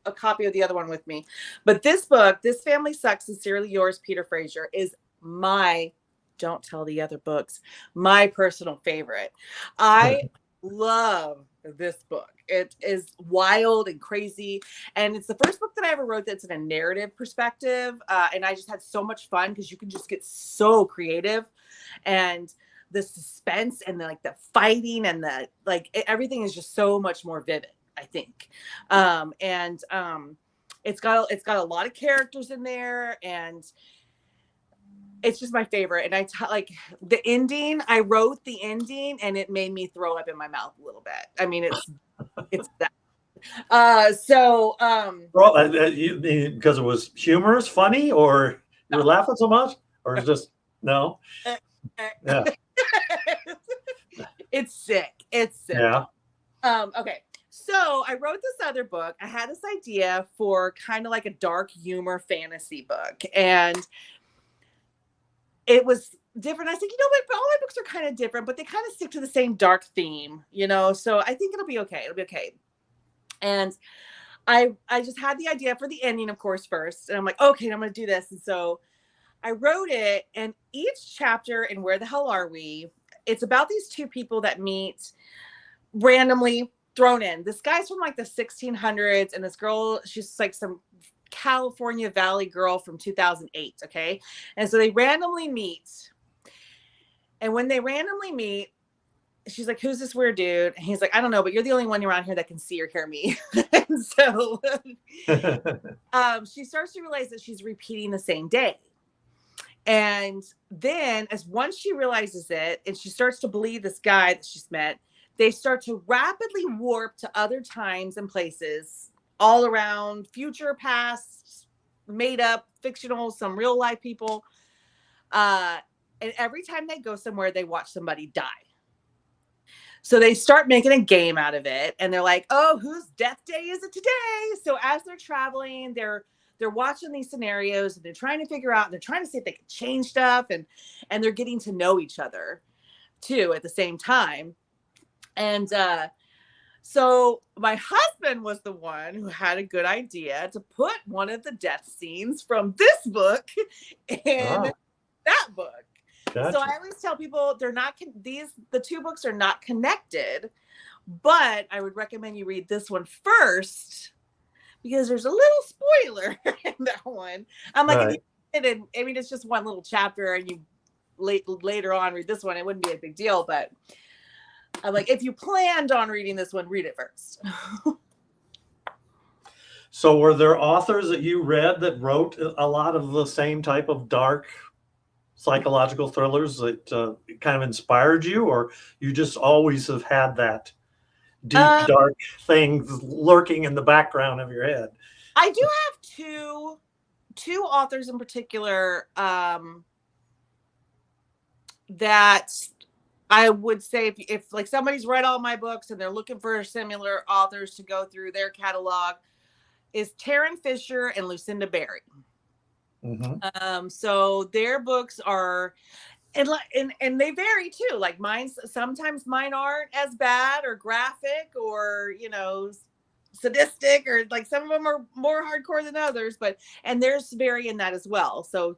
S2: a copy of the other one with me, but this book, This Family Sucks, Sincerely Yours, Peter Fraser, is my, don't tell the other books, my personal favorite. I love this book. It is wild and crazy, and it's the first book that I ever wrote that's in a narrative perspective, and I just had so much fun because you can just get so creative, and the suspense and the fighting and everything is just so much more vivid, I think. It's got a lot of characters in there, and it's just my favorite. And like the ending, I wrote the ending and it made me throw up in my mouth a little bit. I mean, it's that.
S1: Because it was humorous, funny, or you were laughing so much, or just no? Yeah.
S2: It's sick.
S1: Yeah.
S2: Okay. So I wrote this other book. I had this idea for kind of like a dark humor fantasy book, and it was different. I said, you know what? All my books are kind of different, but they kind of stick to the same dark theme, So I think it'll be okay. It'll be okay. And I just had the idea for the ending, of course, first. And I'm like, okay, I'm going to do this. And so I wrote it, and each chapter in Where the Hell Are We? It's about these two people that meet randomly thrown in. This guy's from like the 1600s, and this girl, she's like some California Valley girl from 2008. Okay. And so they randomly meet. And when they randomly meet, she's like, who's this weird dude? And he's like, I don't know, but you're the only one around here that can see or hear me. And so she starts to realize that she's repeating the same day. And then once she realizes it and she starts to believe this guy that she's met, they start to rapidly warp to other times and places all around, future, past, made up, fictional, some real life people. And every time they go somewhere, they watch somebody die. So they start making a game out of it, and they're like, oh, whose death day is it today? So as they're traveling, they're watching these scenarios, and they're trying to figure out, and they're trying to see if they can change stuff, and they're getting to know each other too at the same time. And so my husband was the one who had a good idea to put one of the death scenes from this book in that book. Gotcha. So I always tell people the two books are not connected, but I would recommend you read this one first because there's a little spoiler in that one. I'm like, it's just one little chapter, and you later on read this one, it wouldn't be a big deal. But I'm like, if you planned on reading this one, read it first.
S1: So were there authors that you read that wrote a lot of the same type of dark psychological thrillers that kind of inspired you, or you just always have had that deep, dark thing lurking in the background of your head?
S2: I do have two authors in particular that I would say if like somebody's read all my books and they're looking for similar authors to go through their catalog, is Taryn Fisher and Lucinda Berry. Mm-hmm. So their books are, and they vary too. Like sometimes mine aren't as bad or graphic or, sadistic, or like some of them are more hardcore than others, and theirs vary in that as well. So,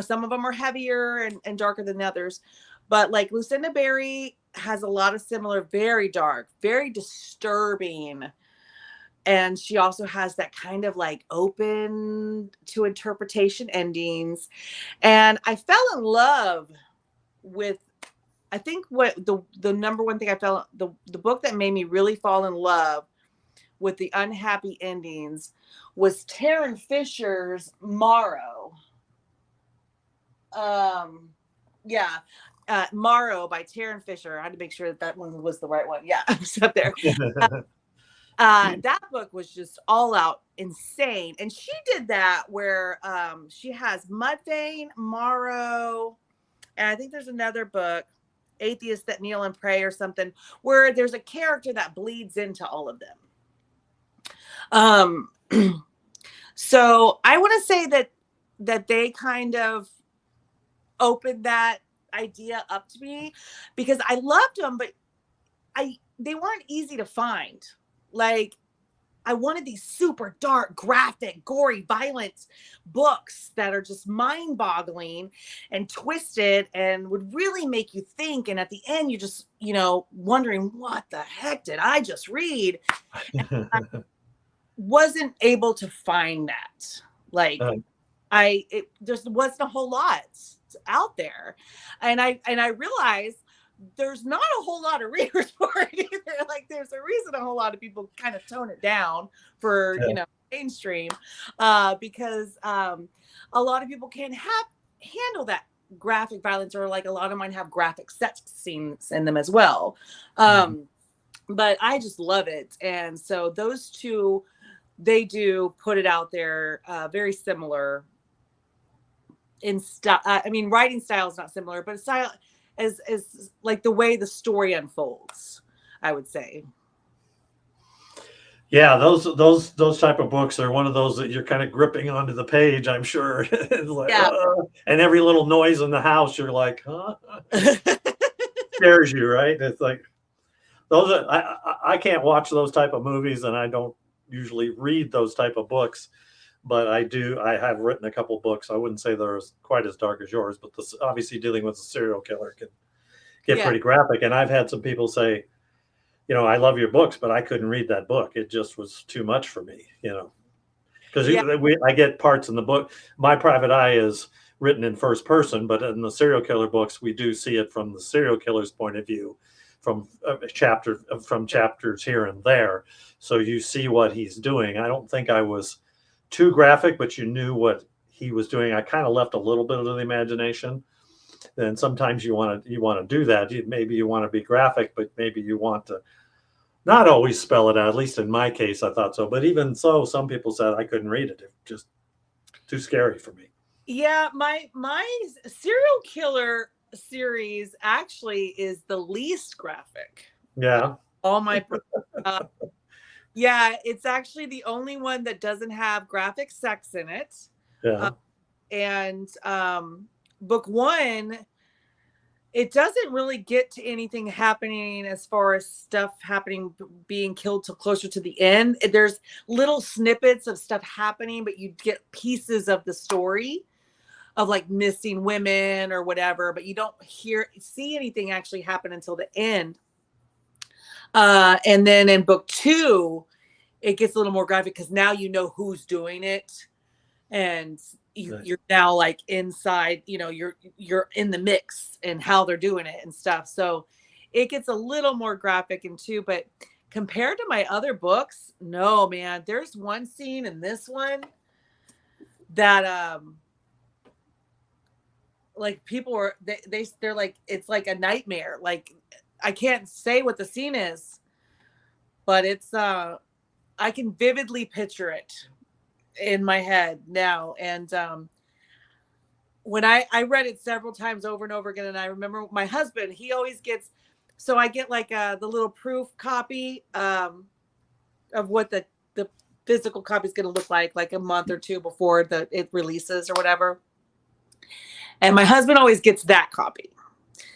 S2: some of them are heavier and darker than others. But like Lucinda Berry has a lot of similar, very dark, very disturbing. And she also has that kind of like open to interpretation endings. And I fell in love with, I think what the number one thing the book that made me really fall in love with the unhappy endings was Taryn Fisher's Morrow. Morrow by Taryn Fisher. I had to make sure that one was the right one. Yeah, it's up there. That book was just all out insane. And she did that where she has Mudvayne, Morrow, and I think there's another book, Atheists That Kneel and Pray or something, where there's a character that bleeds into all of them. So I want to say that they kind of opened that idea up to me because I loved them, but they weren't easy to find. Like, I wanted these super dark, graphic, gory, violent books that are just mind-boggling and twisted and would really make you think. And at the end, you just, wondering, what the heck did I just read? I wasn't able to find that. Like, there wasn't a whole lot out there. And I realized there's not a whole lot of readers for it either. Like, there's a reason a whole lot of people kind of tone it down for, mainstream, because a lot of people can't handle that graphic violence, or like a lot of mine have graphic sex scenes in them as well. But I just love it. And so those two, they do put it out there, very similar in style. I mean, writing style is not similar, but style is like the way the story unfolds, I would say.
S1: Yeah, those type of books are one of those that you're kind of gripping onto the page, I'm sure. It's like, and every little noise in the house, you're like, huh? Scares you, right? It's like I can't watch those type of movies, and I don't usually read those type of books. But I have written a couple books. I wouldn't say they're quite as dark as yours, but obviously dealing with a serial killer can get pretty graphic. And I've had some people say, I love your books, but I couldn't read that book. It just was too much for me, because I get parts in the book. My Private Eye is written in first person, but in the serial killer books, we do see it from the serial killer's point of view, from chapters here and there. So you see what he's doing. I don't think I was too graphic, but you knew what he was doing. I kind of left a little bit of the imagination. And sometimes you want to do that. Maybe you want to be graphic, but maybe you want to not always spell it out. At least in my case, I thought so. But even so, some people said I couldn't read it. It was just too scary for me.
S2: Yeah, my serial killer series actually is the least graphic.
S1: Yeah.
S2: All my yeah, it's actually the only one that doesn't have graphic sex in it.
S1: Yeah.
S2: And book one, it doesn't really get to anything happening as far as stuff happening, being killed till closer to the end. There's little snippets of stuff happening, but you get pieces of the story of like missing women or whatever, but you don't see anything actually happen until the end. And then in book two, it gets a little more graphic because now you know who's doing it, and you're now like inside. You're in the mix and how they're doing it and stuff. So it gets a little more graphic in two. But compared to my other books, no, man. There's one scene in this one that like people are they're like, it's like a nightmare. Like, I can't say what the scene is, but it's I can vividly picture it in my head now. And when I read it several times over and over again, and I remember my husband, he always gets, so I get like the little proof copy of what the physical copy is going to look like a month or two before it releases or whatever. And my husband always gets that copy.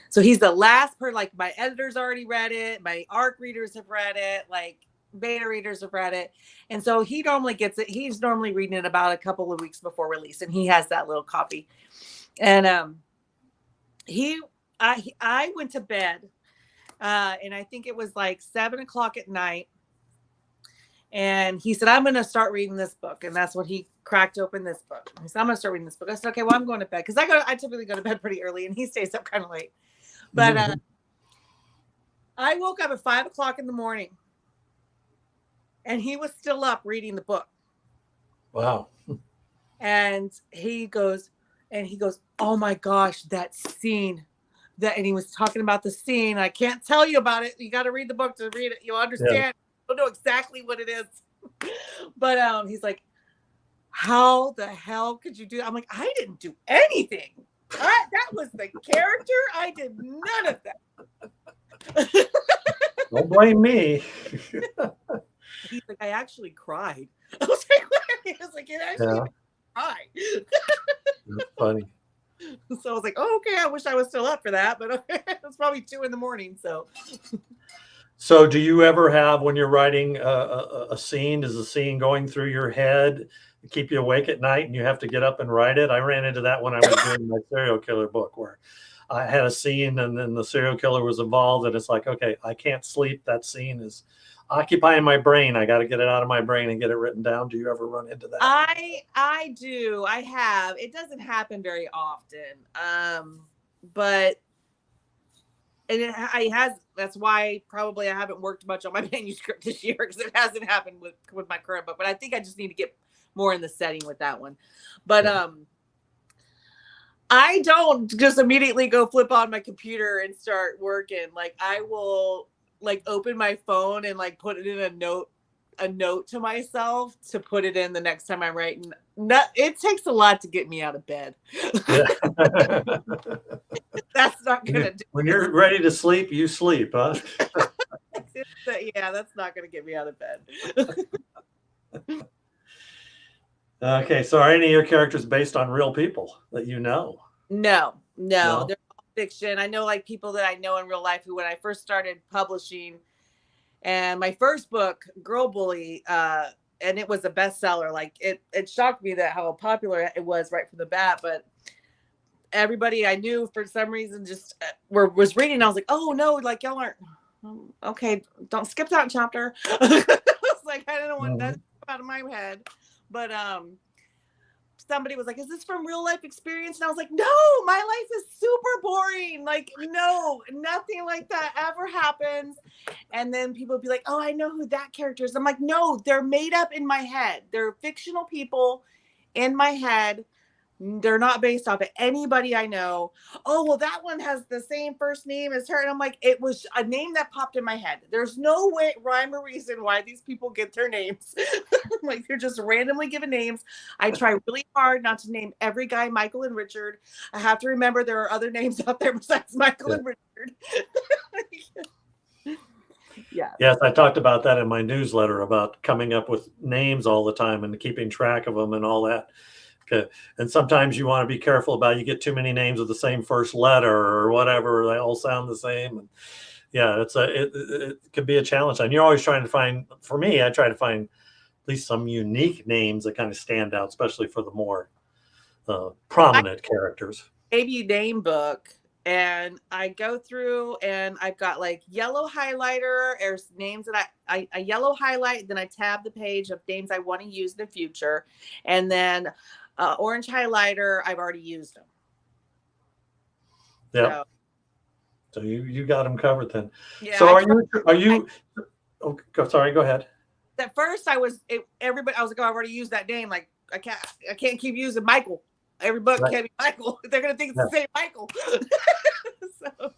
S2: So he's the last person, like my editors already read it. My ARC readers have read it. Like beta readers have read it. And so he normally gets it. He's normally reading it about a couple of weeks before release. And he has that little copy. And I went to bed, and I think it was like 7 o'clock at night. And he said, I'm going to start reading this book. And that's when he cracked open this book. He said, I'm going to start reading this book. I said, okay, well, I'm going to bed. Because I typically go to bed pretty early, and he stays up kind of late. But I woke up at 5 o'clock in the morning, and he was still up reading the book.
S1: Wow.
S2: And he goes, oh my gosh, that scene. And he was talking about the scene. I can't tell you about it. You got to read the book to read it. You'll understand. Yeah. I don't know exactly what it is. But he's like, how the hell could you do that? I'm like, I didn't do anything. That was the character. I did none of that.
S1: Don't blame me.
S2: He's like, I actually cried. I was like, what? He was like, it actually cried.
S1: That's funny.
S2: So I was like, oh, okay, I wish I was still up for that, but okay. It's probably 2 a.m.
S1: So do you ever have, when you're writing a scene, is the scene going through your head, keep you awake at night, and you have to get up and write it? I ran into that when I was doing my serial killer book, where I had a scene and then the serial killer was involved, and it's like, okay, I can't sleep. That scene is occupying my brain. I got to get it out of my brain and get it written down. Do you ever run into that?
S2: I do. I have. It doesn't happen very often. But and it has. That's why probably I haven't worked much on my manuscript this year, because it hasn't happened with my current book. But I think I just need to get more in the setting with that one. But I don't just immediately go flip on my computer and start working. Like, I will like open my phone and like put it in a note to myself to put it in the next time I'm writing. It takes a lot to get me out of bed. Yeah. That's not gonna do
S1: when you're ready to sleep, you sleep, huh?
S2: Yeah, that's not gonna get me out of bed.
S1: Okay, so are any of your characters based on real people that you know?
S2: No. They're all fiction. I know like people that I know in real life who, when I first started publishing, and my first book, Girl Bully, and it was a bestseller. Like it shocked me that how popular it was right from the bat. But everybody I knew, for some reason, just was reading. I was like, oh no, like y'all aren't okay. Don't skip that chapter. I was like, I don't know what that's out of my head. But somebody was like, is this from real life experience? And I was like, no, my life is super boring. Like, no, nothing like that ever happens. And then people would be like, oh, I know who that character is. I'm like, no, they're made up in my head. They're fictional people in my head. They're not based off of anybody I know. Oh, well, that one has the same first name as her. And I'm like, it was a name that popped in my head. There's no way, rhyme or reason why these people get their names. Like, they're just randomly given names. I try really hard not to name every guy Michael and Richard. I have to remember there are other names out there besides Michael and Richard. Yeah.
S1: Yes, I talked about that in my newsletter, about coming up with names all the time and keeping track of them and all that. And sometimes you want to be careful about, you get too many names with the same first letter or whatever, they all sound the same. And yeah, it could be a challenge. And you're always trying to find, for me, I try to find at least some unique names that kind of stand out, especially for the more prominent characters.
S2: Baby name book, and I go through and I've got like yellow highlighter. There's names that I yellow highlight, then I tab the page of names I want to use in the future, and then orange highlighter, I've already used them.
S1: Yeah. So you got them covered then.
S2: Yeah,
S1: so are you? Oh, sorry. Go ahead.
S2: At first, everybody. I was like, oh, I've already used that name. Like, I can't keep using Michael. Every book can't be Michael. They're gonna think it's the same Michael. So.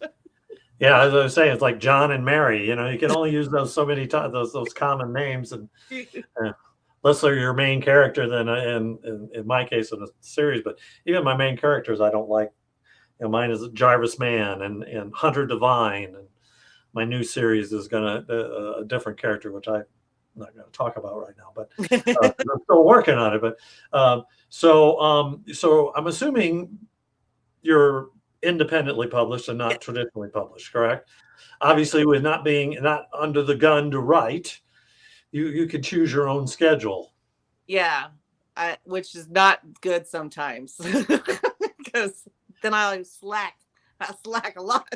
S1: Yeah, as I was saying, it's like John and Mary. You know, you can only use those so many times. Those common names, and unless they're your main character, then in my case in the series. But even my main characters, I don't like. You know, mine is Jarvis Mann and Hunter Divine, and my new series is a different character, which I'm not going to talk about right now. But I'm still working on it. But so I'm assuming you're independently published and not traditionally published, correct? Obviously, with not under the gun to write, you can choose your own schedule.
S2: Yeah, which is not good sometimes. because then I slack. I slack a lot.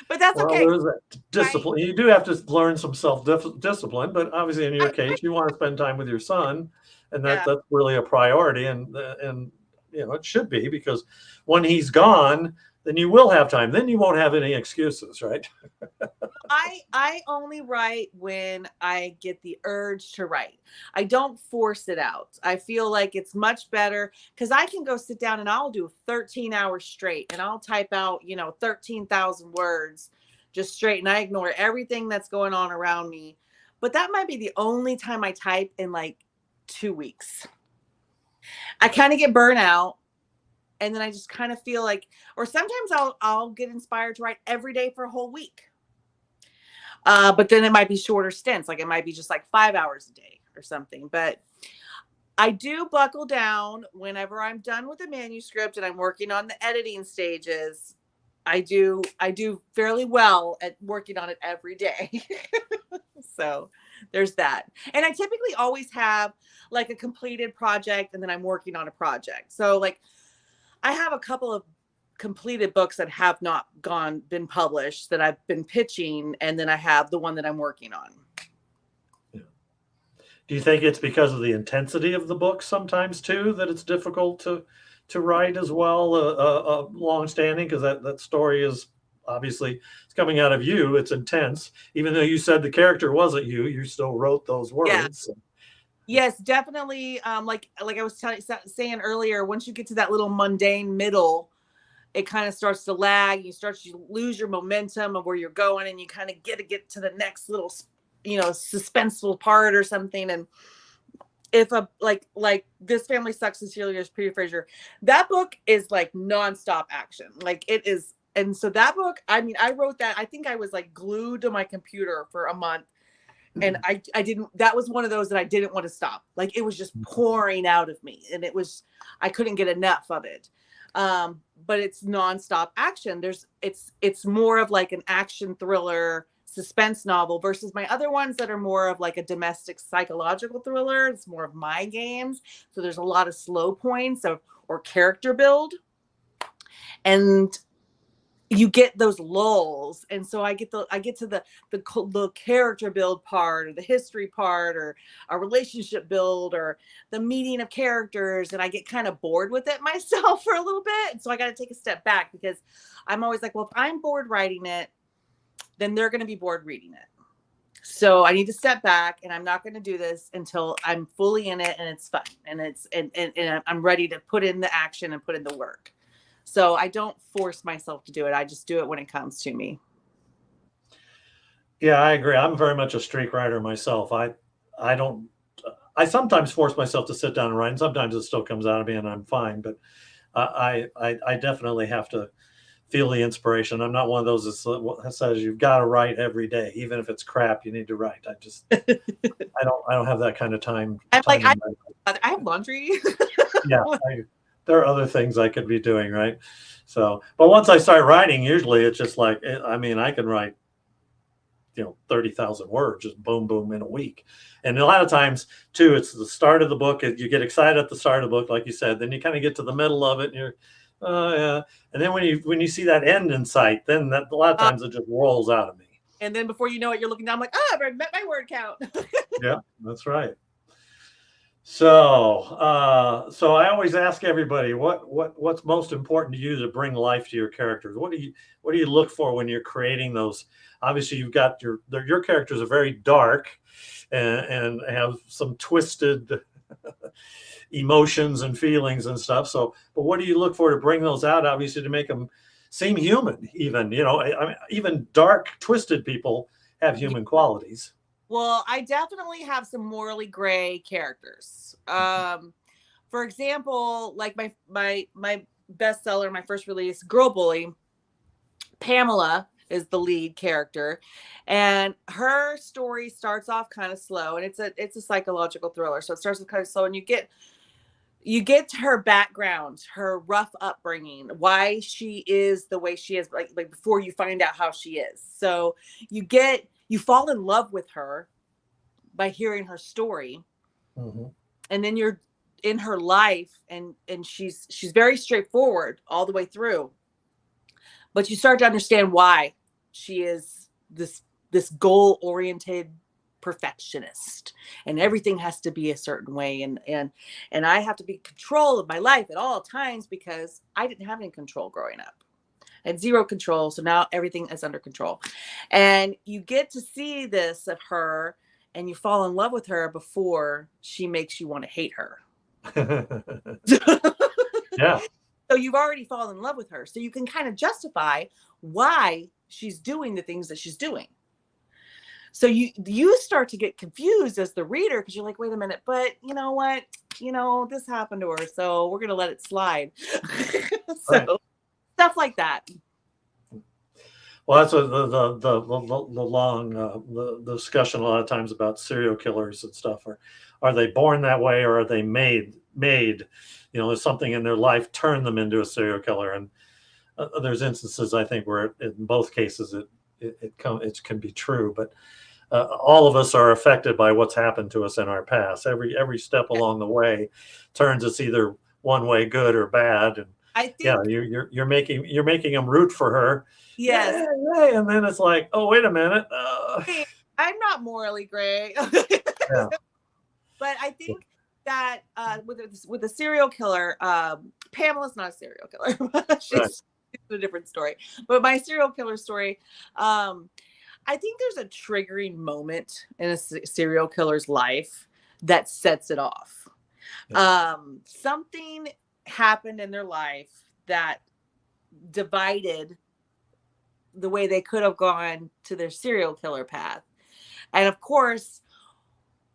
S2: But that's
S1: Well,
S2: okay.
S1: there is that discipline. You do have to learn some self-discipline, but obviously in your
S2: I
S1: case, you want to spend time with your son, and
S2: yeah.
S1: that's really a priority. And it should be, because when he's gone, then you will have time. Then you won't have any excuses, right?
S2: I only write when I get the urge to write. I don't force it out. I feel like it's much better because I can go sit down and I'll do 13 hours straight and I'll type out, 13,000 words just straight, and I ignore everything that's going on around me. But that might be the only time I type in like 2 weeks. I kind of get burnt out, and then I just kind of feel like, or sometimes I'll get inspired to write every day for a whole week. But then it might be shorter stints. Like it might be just like 5 hours a day or something. But I do buckle down whenever I'm done with the manuscript and I'm working on the editing stages. I do fairly well at working on it every day. So there's that. And I typically always have like a completed project and then I'm working on a project. So like I have a couple of completed books that have not been published that I've been pitching, and then I have the one that I'm working on.
S1: Yeah. Do you think it's because of the intensity of the book sometimes too that it's difficult to write as well, long standing, because that story is obviously it's coming out of you. It's intense, even though you said the character wasn't you. You still wrote those
S2: Yeah.
S1: words.
S2: Yes, definitely. Like I was saying earlier, once you get to that little mundane middle, it kind of starts to lag. You start to lose your momentum of where you're going, and you kind of get to the next little, suspenseful part or something. And if like This Family Sucks, Cecilia's Pretty Frasier, that book is like nonstop action. Like it is. And so that book, I mean, I wrote that. I think I was like glued to my computer for a month. And I didn't, that was one of those that I didn't want to stop. Like it was just pouring out of me, and I couldn't get enough of it. But it's nonstop action. It's more of like an action thriller suspense novel versus my other ones that are more of like a domestic psychological thriller. It's more of my games. So there's a lot of slow points or character build. And you get those lulls, and so I get to the character build part, or the history part, or a relationship build, or the meeting of characters, and I get kind of bored with it myself for a little bit, and so I got to take a step back, because I'm always like, well, if I'm bored writing it, then they're going to be bored reading it. So I need to step back, and I'm not going to do this until I'm fully in it and it's fun, and and I'm ready to put in the action and put in the work. So I don't force myself to do it. I just do it when it comes to me.
S1: Yeah, I agree. I'm very much a streak writer myself. I don't. I sometimes force myself to sit down and write, and sometimes it still comes out of me, and I'm fine. But I definitely have to feel the inspiration. I'm not one of those that says you've got to write every day, even if it's crap. You need to write. I don't have that kind of time.
S2: I'm like,
S1: time
S2: I have laundry.
S1: Yeah, there are other things I could be doing, right? So, but once I start writing, usually it's just like, I mean, I can write, 30,000 words, just boom, boom in a week. And a lot of times too, it's the start of the book. You get excited at the start of the book, like you said, then you kind of get to the middle of it and you're, oh yeah. And then when you see that end in sight, then a lot of times it just rolls out of me.
S2: And then before you know it, you're looking down like, oh, I've met my word count.
S1: Yeah, that's right. So I always ask everybody, what's most important to you to bring life to your characters? What do you look for when you're creating those? Obviously, you've got your characters are very dark and have some twisted emotions and feelings and stuff. So, but what do you look for to bring those out? Obviously, to make them seem human. Even I mean, even dark, twisted people have human qualities.
S2: Well, I definitely have some morally gray characters. For example, like my bestseller, my first release, Girl Bully, Pamela is the lead character, and her story starts off kind of slow, and it's a psychological thriller. So it starts with kind of slow, and you get to her background, her rough upbringing, why she is the way she is, like before you find out how she is. So you fall in love with her by hearing her story.
S1: Mm-hmm.
S2: And then in her life, and she's very straightforward all the way through, but you start to understand why she is this goal oriented perfectionist, and everything has to be a certain way, and I have to be in control of my life at all times because I didn't have any control growing up. I had zero control, so now everything is under control. And you get to see this of her, and you fall in love with her before she makes you want to hate her.
S1: Yeah.
S2: So you've already fallen in love with her, so you can kind of justify why she's doing the things that she's doing. So you start to get confused as the reader, because you're like, wait a minute, but you know what? This happened to her, so we're gonna let it slide. So
S1: Right.
S2: stuff like that.
S1: Well, that's what the long the discussion a lot of times about serial killers and stuff. Are they born that way, or are they made? There's something in their life turned them into a serial killer, and there's instances, I think, where in both cases it can be true, but all of us are affected by what's happened to us in our past. Every step along the way turns us either one way, good or bad. And
S2: I think,
S1: yeah, you're making them root for her.
S2: yes.
S1: Yeah, and then it's like, oh, wait a minute.
S2: Hey, I'm not morally gray.
S1: Yeah.
S2: But I think that with a serial killer, Pamela's not a serial killer. She's a different story. But my serial killer story, I think there's a triggering moment in a serial killer's life that sets it off.
S1: Yeah.
S2: Something happened in their life that divided the way they could have gone to their serial killer path. And of course,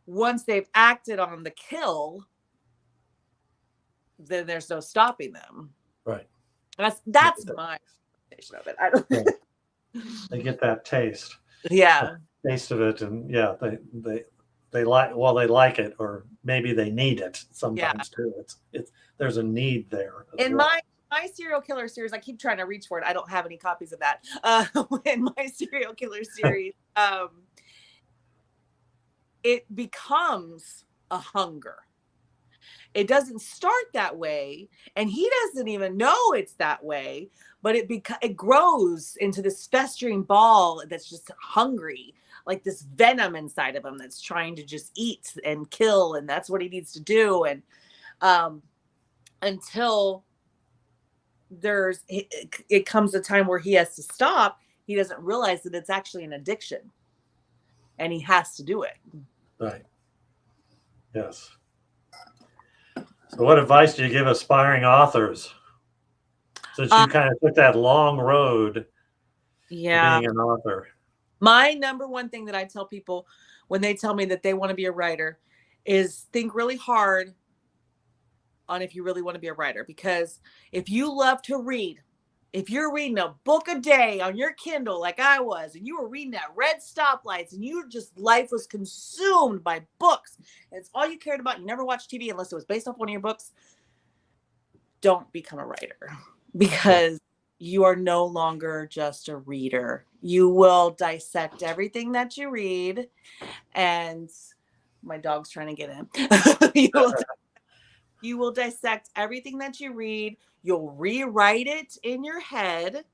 S2: once they've acted on the kill, then there's no stopping them.
S1: Right.
S2: That's my interpretation of it. I don't.
S1: Yeah. They get that taste.
S2: Yeah.
S1: Taste of it, and yeah, they like it, or maybe they need it sometimes too. It's there's a need there.
S2: In
S1: well.
S2: my serial killer series, I keep trying to reach for it. I don't have any copies of that. In my serial killer series, it becomes a hunger. It doesn't start that way, and he doesn't even know it's that way, but it grows into this festering ball that's just hungry, like this venom inside of him that's trying to just eat and kill, and that's what he needs to do. And until it comes a time where he has to stop, he doesn't realize that it's actually an addiction, and he has to do it.
S1: Right. Yes. So what advice do you give aspiring authors, since you kind of took that long road to being an author?
S2: My number one thing that I tell people when they tell me that they want to be a writer is think really hard on if you really want to be a writer. Because if you love to read, if you're reading a book a day on your Kindle like I was, and you were reading at red stoplights, and life was consumed by books, and it's all you cared about, you never watched TV unless it was based off one of your books, don't become a writer, because you are no longer just a reader. You will dissect everything that you read, and my dog's trying to get in. You will dissect everything that you read. You'll rewrite it in your head.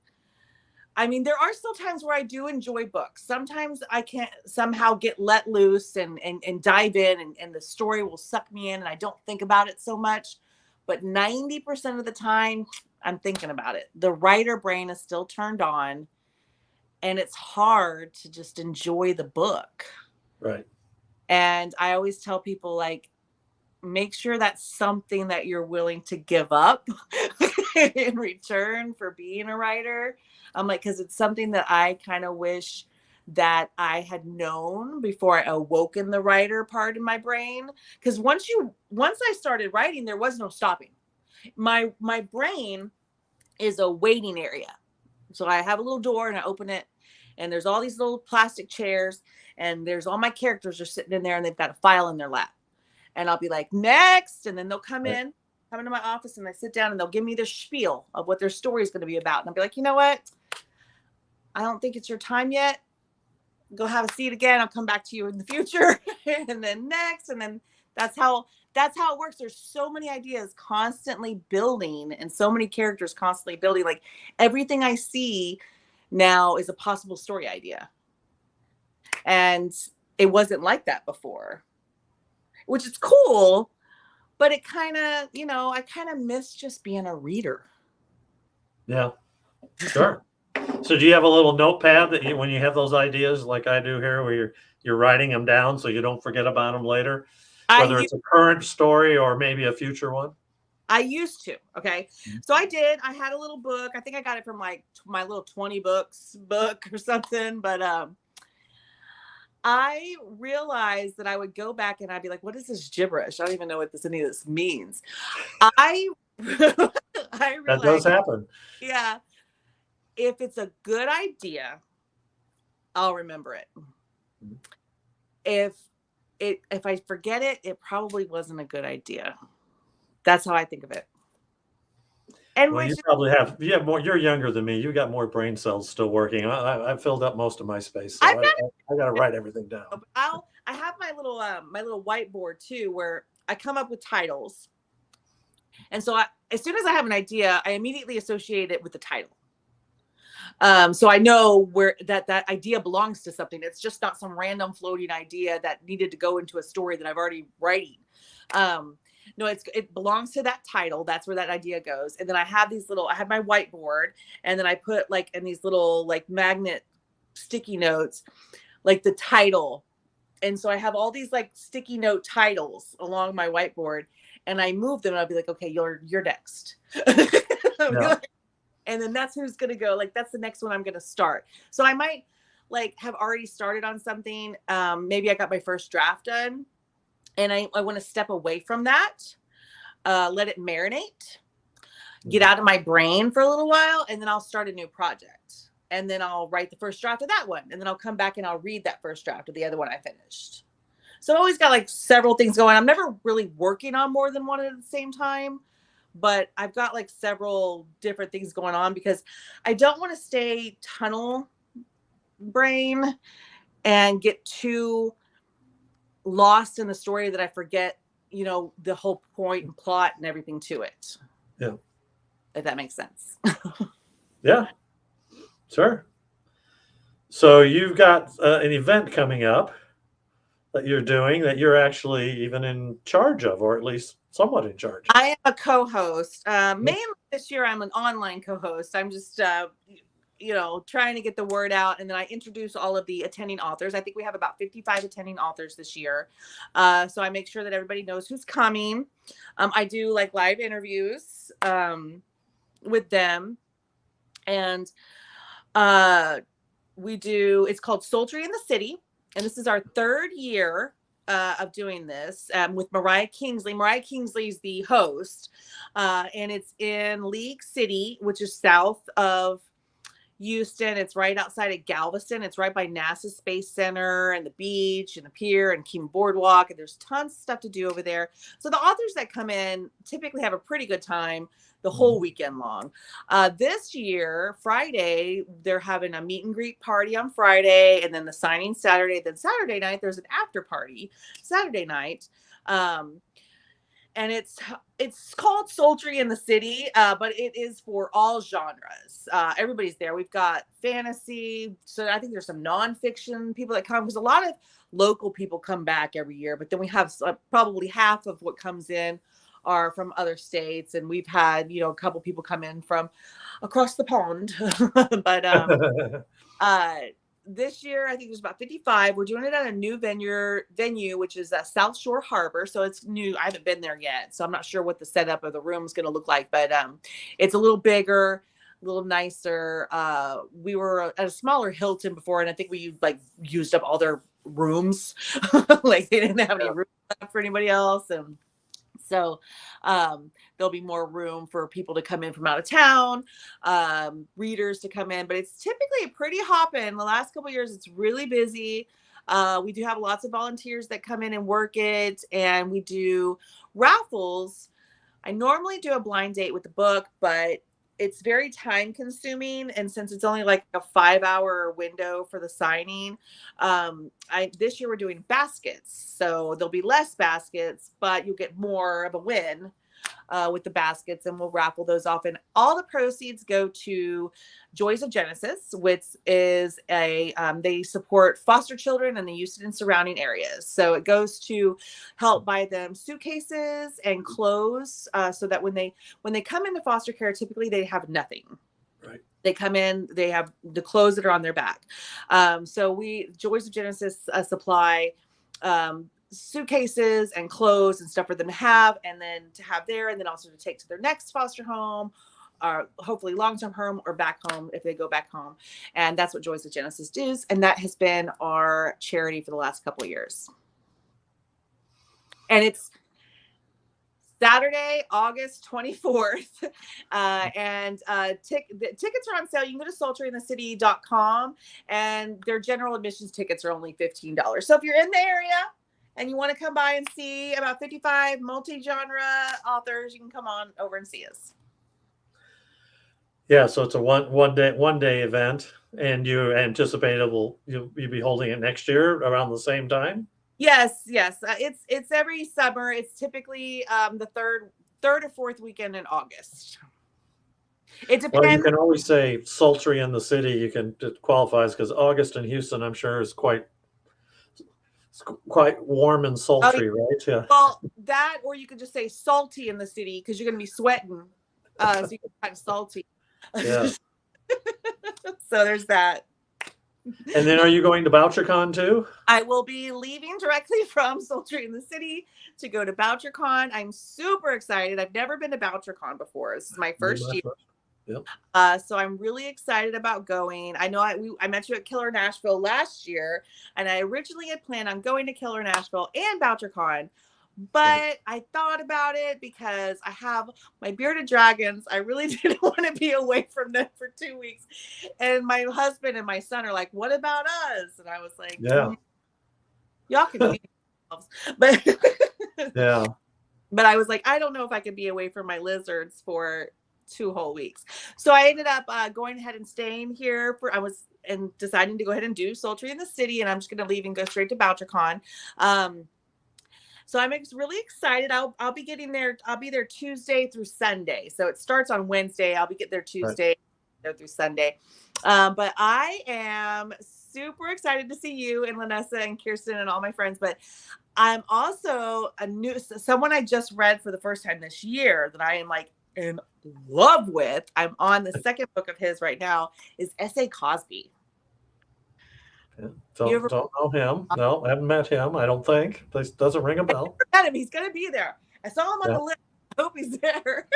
S2: I mean, there are still times where I do enjoy books. Sometimes I can't somehow get let loose and dive in, and the story will suck me in, and I don't think about it so much. But 90% of the time, I'm thinking about it. The writer brain is still turned on, and it's hard to just enjoy the book.
S1: Right.
S2: And I always tell people, like, make sure that's something that you're willing to give up in return for being a writer. I'm like, because it's something that I kind of wish that I had known before I awoken the writer part in my brain. Because once I started writing, there was no stopping. My brain is a waiting area. So I have a little door, and I open it, and there's all these little plastic chairs, and there's all my characters are sitting in there, and they've got a file in their lap. And I'll be like, next. And then they'll come into my office, and I sit down, and they'll give me the spiel of what their story is going to be about. And I'll be like, you know what? I don't think it's your time yet. Go have a seat again. I'll come back to you in the future. And then next. And then that's how that's how it works. There's so many ideas constantly building and so many characters constantly building. Like everything I see now is a possible story idea. And it wasn't like that before, which is cool, but it kind of, I kind of miss just being a reader.
S1: Yeah, sure. So do you have a little notepad that when you have those ideas like I do here, where you're writing them down so you don't forget about them later, whether
S2: I
S1: it's a current story or maybe a future one?
S2: I used to. Okay. So I had a little book. I think I got it from like my little 20 books book or something. But I realized that I would go back and I'd be like, what is this gibberish? I don't even know what any of this means. I I
S1: That does
S2: realized,
S1: happen.
S2: yeah, if it's a good idea, I'll remember it. If if I forget it, it probably wasn't a good idea. That's how I think of it. And
S1: Well,
S2: which
S1: you have more. You're younger than me. You got more brain cells still working. I filled up most of my space, so
S2: I've got
S1: I got to write everything down.
S2: I have my little whiteboard too, where I come up with titles. And so as soon as I have an idea, I immediately associate it with the title. So I know where that idea belongs to something. It's just not some random floating idea that needed to go into a story that I've already writing. No, it belongs to that title. That's where that idea goes. And then I have my whiteboard, and then I put like in these little like magnet sticky notes, like the title. And so I have all these like sticky note titles along my whiteboard, and I move them and I'll be like, okay, you're next.
S1: Yeah.
S2: And then that's who's going to go. Like, that's the next one I'm going to start. So I might like have already started on something. Maybe I got my first draft done, and I want to step away from that, let it marinate, get out of my brain for a little while, and then I'll start a new project. And then I'll write the first draft of that one. And then I'll come back and I'll read that first draft of the other one I finished. So I've always got like several things going. I'm never really working on more than one at the same time, but I've got like several different things going on because I don't want to stay tunnel brain and get too lost in the story that I forget, the whole point and plot and everything to it.
S1: Yeah.
S2: If that makes sense.
S1: Yeah. Sure. So you've got an event coming up that you're doing that you're actually even in charge of, or at least somewhat in charge of.
S2: I am a co-host. Mainly this year, I'm an online co-host. I'm just, trying to get the word out. And then I introduce all of the attending authors. I think we have about 55 attending authors this year. So I make sure that everybody knows who's coming. I do like live interviews with them. And it's called Sultry in the City. And this is our third year of doing this with Mariah Kingsley. Mariah Kingsley is the host, and it's in League City, which is south of Houston. It's right outside of Galveston. It's right by NASA Space Center and the beach and the pier and Keene Boardwalk. And there's tons of stuff to do over there. So the authors that come in typically have a pretty good time the whole weekend long. This year, Friday, they're having a meet and greet party on Friday, and then the signing Saturday. Then Saturday night, there's an after party Saturday night. And it's called Sultry in the City, but it is for all genres. Everybody's there. We've got fantasy. So I think there's some nonfiction people that come, because a lot of local people come back every year, but then we have probably half of what comes in are from other states. And we've had, a couple people come in from across the pond, but this year, I think there's about 55. We're doing it at a new venue, which is South Shore Harbor. So it's new. I haven't been there yet, so I'm not sure what the setup of the room is going to look like, but it's a little bigger, a little nicer. We were at a smaller Hilton before, and I think we used up all their rooms. Like they didn't have any room left for anybody else. And so there'll be more room for people to come in from out of town, readers to come in, but it's typically pretty hopping. The last couple of years, it's really busy. We do have lots of volunteers that come in and work it, and we do raffles. I normally do a blind date with the book, but it's very time consuming, and since it's only like a 5-hour window for the signing, this year we're doing baskets, so there'll be less baskets, but you'll get more of a win with the baskets, and we'll raffle those off. And all the proceeds go to Joys of Genesis, which is they support foster children and the Houston and surrounding areas. So it goes to help buy them suitcases and clothes, so that when they come into foster care, typically they have nothing.
S1: Right.
S2: They come in, they have the clothes that are on their back. So Joys of Genesis supply suitcases and clothes and stuff for them to have, and then to have there, and then also to take to their next foster home, or hopefully long-term home, or back home if they go back home. And that's what Joys of Genesis does, and that has been our charity for the last couple of years. And it's Saturday, August 24th. The tickets are on sale. You can go to sultryinthecity.com, and their general admissions tickets are only $15. So if you're in the area and you want to come by and see about 55 multi-genre authors, you can come on over and see us.
S1: Yeah, so it's a one day event, and you anticipate you'll be holding it next year around the same time?
S2: Yes. It's every summer. It's typically the third or fourth weekend in August. It depends.
S1: Well, you can always say sultry in the city. It qualifies, because August in Houston, I'm sure, is quite warm and sultry, right? Yeah.
S2: Well, that, or you could just say salty in the city, because you're going to be sweating, so you can kind of salty.
S1: Yeah.
S2: So there's that.
S1: And then, are you going to BoucherCon too?
S2: I will be leaving directly from Sultry in the City to go to BoucherCon. I'm super excited. I've never been to BoucherCon before. This is my first year. Yep. So I'm really excited about going. I know I met you at Killer Nashville last year, and I originally had planned on going to Killer Nashville and BoucherCon, but I thought about it because I have my bearded dragons. I really didn't want to be away from them for 2 weeks. And my husband and my son are like, "What about us?" And I was like,
S1: "Yeah,
S2: y'all can be yourselves." But
S1: yeah.
S2: But I was like, I don't know if I could be away from my lizards for 2 whole weeks. So I ended up going ahead and staying here and deciding to go ahead and do Sultry in the City, and I'm just going to leave and go straight to BoucherCon. So I'm really excited. I'll be getting there. I'll be there Tuesday through Sunday. So it starts on Wednesday. I'll be getting there Tuesday through Sunday. But I am super excited to see you and Lanessa and Kirsten and all my friends. But I'm also someone I just read for the first time this year that I am like in love with. I'm on the second book of his right now, is S.A. Cosby.
S1: Don't know him. No, I haven't met him, I don't think. This doesn't ring a bell.
S2: Met him. He's going to be there. I saw him on the list. I hope he's there.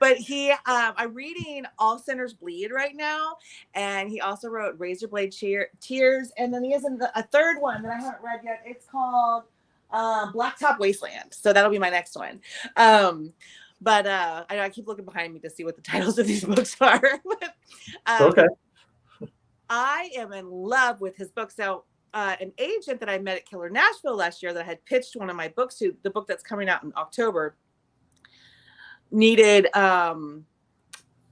S2: But I'm reading All Sinners Bleed right now, and he also wrote Razorblade Tears, and then he has a third one that I haven't read yet. It's called Blacktop Wasteland. So that'll be my next one. But I keep looking behind me to see what the titles of these books are. Okay. I am in love with his books. Now, an agent that I met at Killer Nashville last year that I had pitched one of my books to, the book that's coming out in October, needed what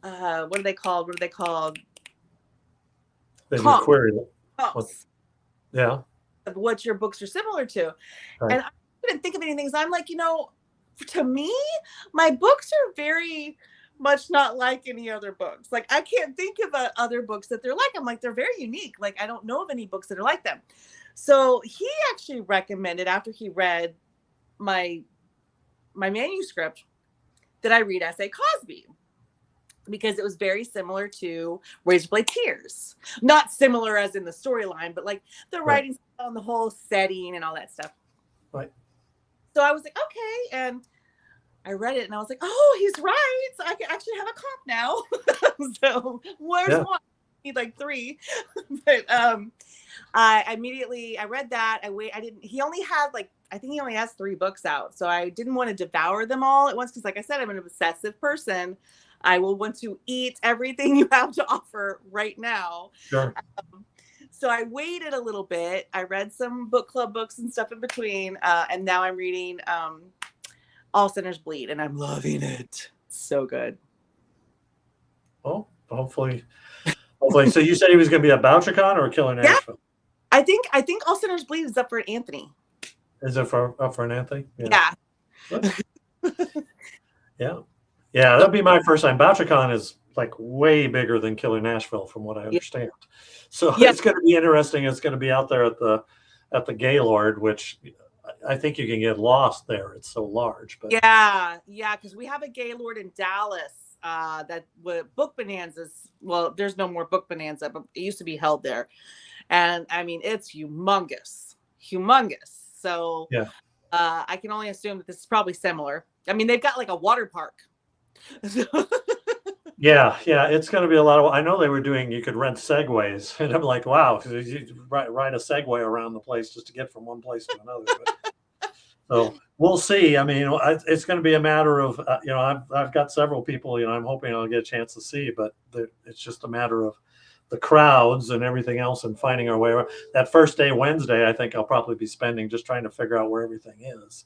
S2: are they called?
S1: They query them.
S2: What your books are similar to. Right. And I couldn't think of anything. So I'm like, to me, my books are very much not like any other books. Like, I can't think of other books that they're like. I'm like, they're very unique. Like, I don't know of any books that are like them. So he actually recommended, after he read my manuscript, that I read S.A. Cosby, because it was very similar to Razorblade Tears. Not similar as in the storyline, but like the writing style and the whole setting and all that stuff. Right. So I was like, okay. And I read it and I was like, oh, he's right. So I can actually have a comp now. So where's one? I need like 3. But I read that. He only had I think he only has 3 books out. So I didn't want to devour them all at once. Cause like I said, I'm an obsessive person. I will want to eat everything you have to offer right now. Sure. So I waited a little bit. I read some book club books and stuff in between. And now I'm reading All Sinners Bleed, and I'm loving it. So good.
S1: Oh, hopefully. So you said he was going to be at Bouchercon or Killer
S2: Yeah,
S1: Nashville?
S2: I think All Sinners Bleed is up for Anthony.
S1: Is it up for an Anthony?
S2: Yeah.
S1: Yeah. Yeah, that'd be my first time. Bouchercon is like way bigger than Killer Nashville, from what I understand. So
S2: Yeah.
S1: it's going to be interesting. It's going to be out there at the Gaylord, which I think you can get lost there. It's so large. But
S2: yeah, because we have a Gaylord in Dallas that with Book Bonanzas. Well, there's no more Book Bonanza, but it used to be held there, and I mean it's humongous. So
S1: yeah,
S2: I can only assume that this is probably similar. I mean, they've got like a water park.
S1: yeah, it's going to be a lot of. I know they were doing. You could rent segways, and I'm like, wow, you ride a Segway around the place just to get from one place to another. So we'll see. I mean, it's going to be a matter of I've got several people I'm hoping I'll get a chance to see, but it's just a matter of the crowds and everything else and finding our way around. That first day, Wednesday, I think I'll probably be spending just trying to figure out where everything is.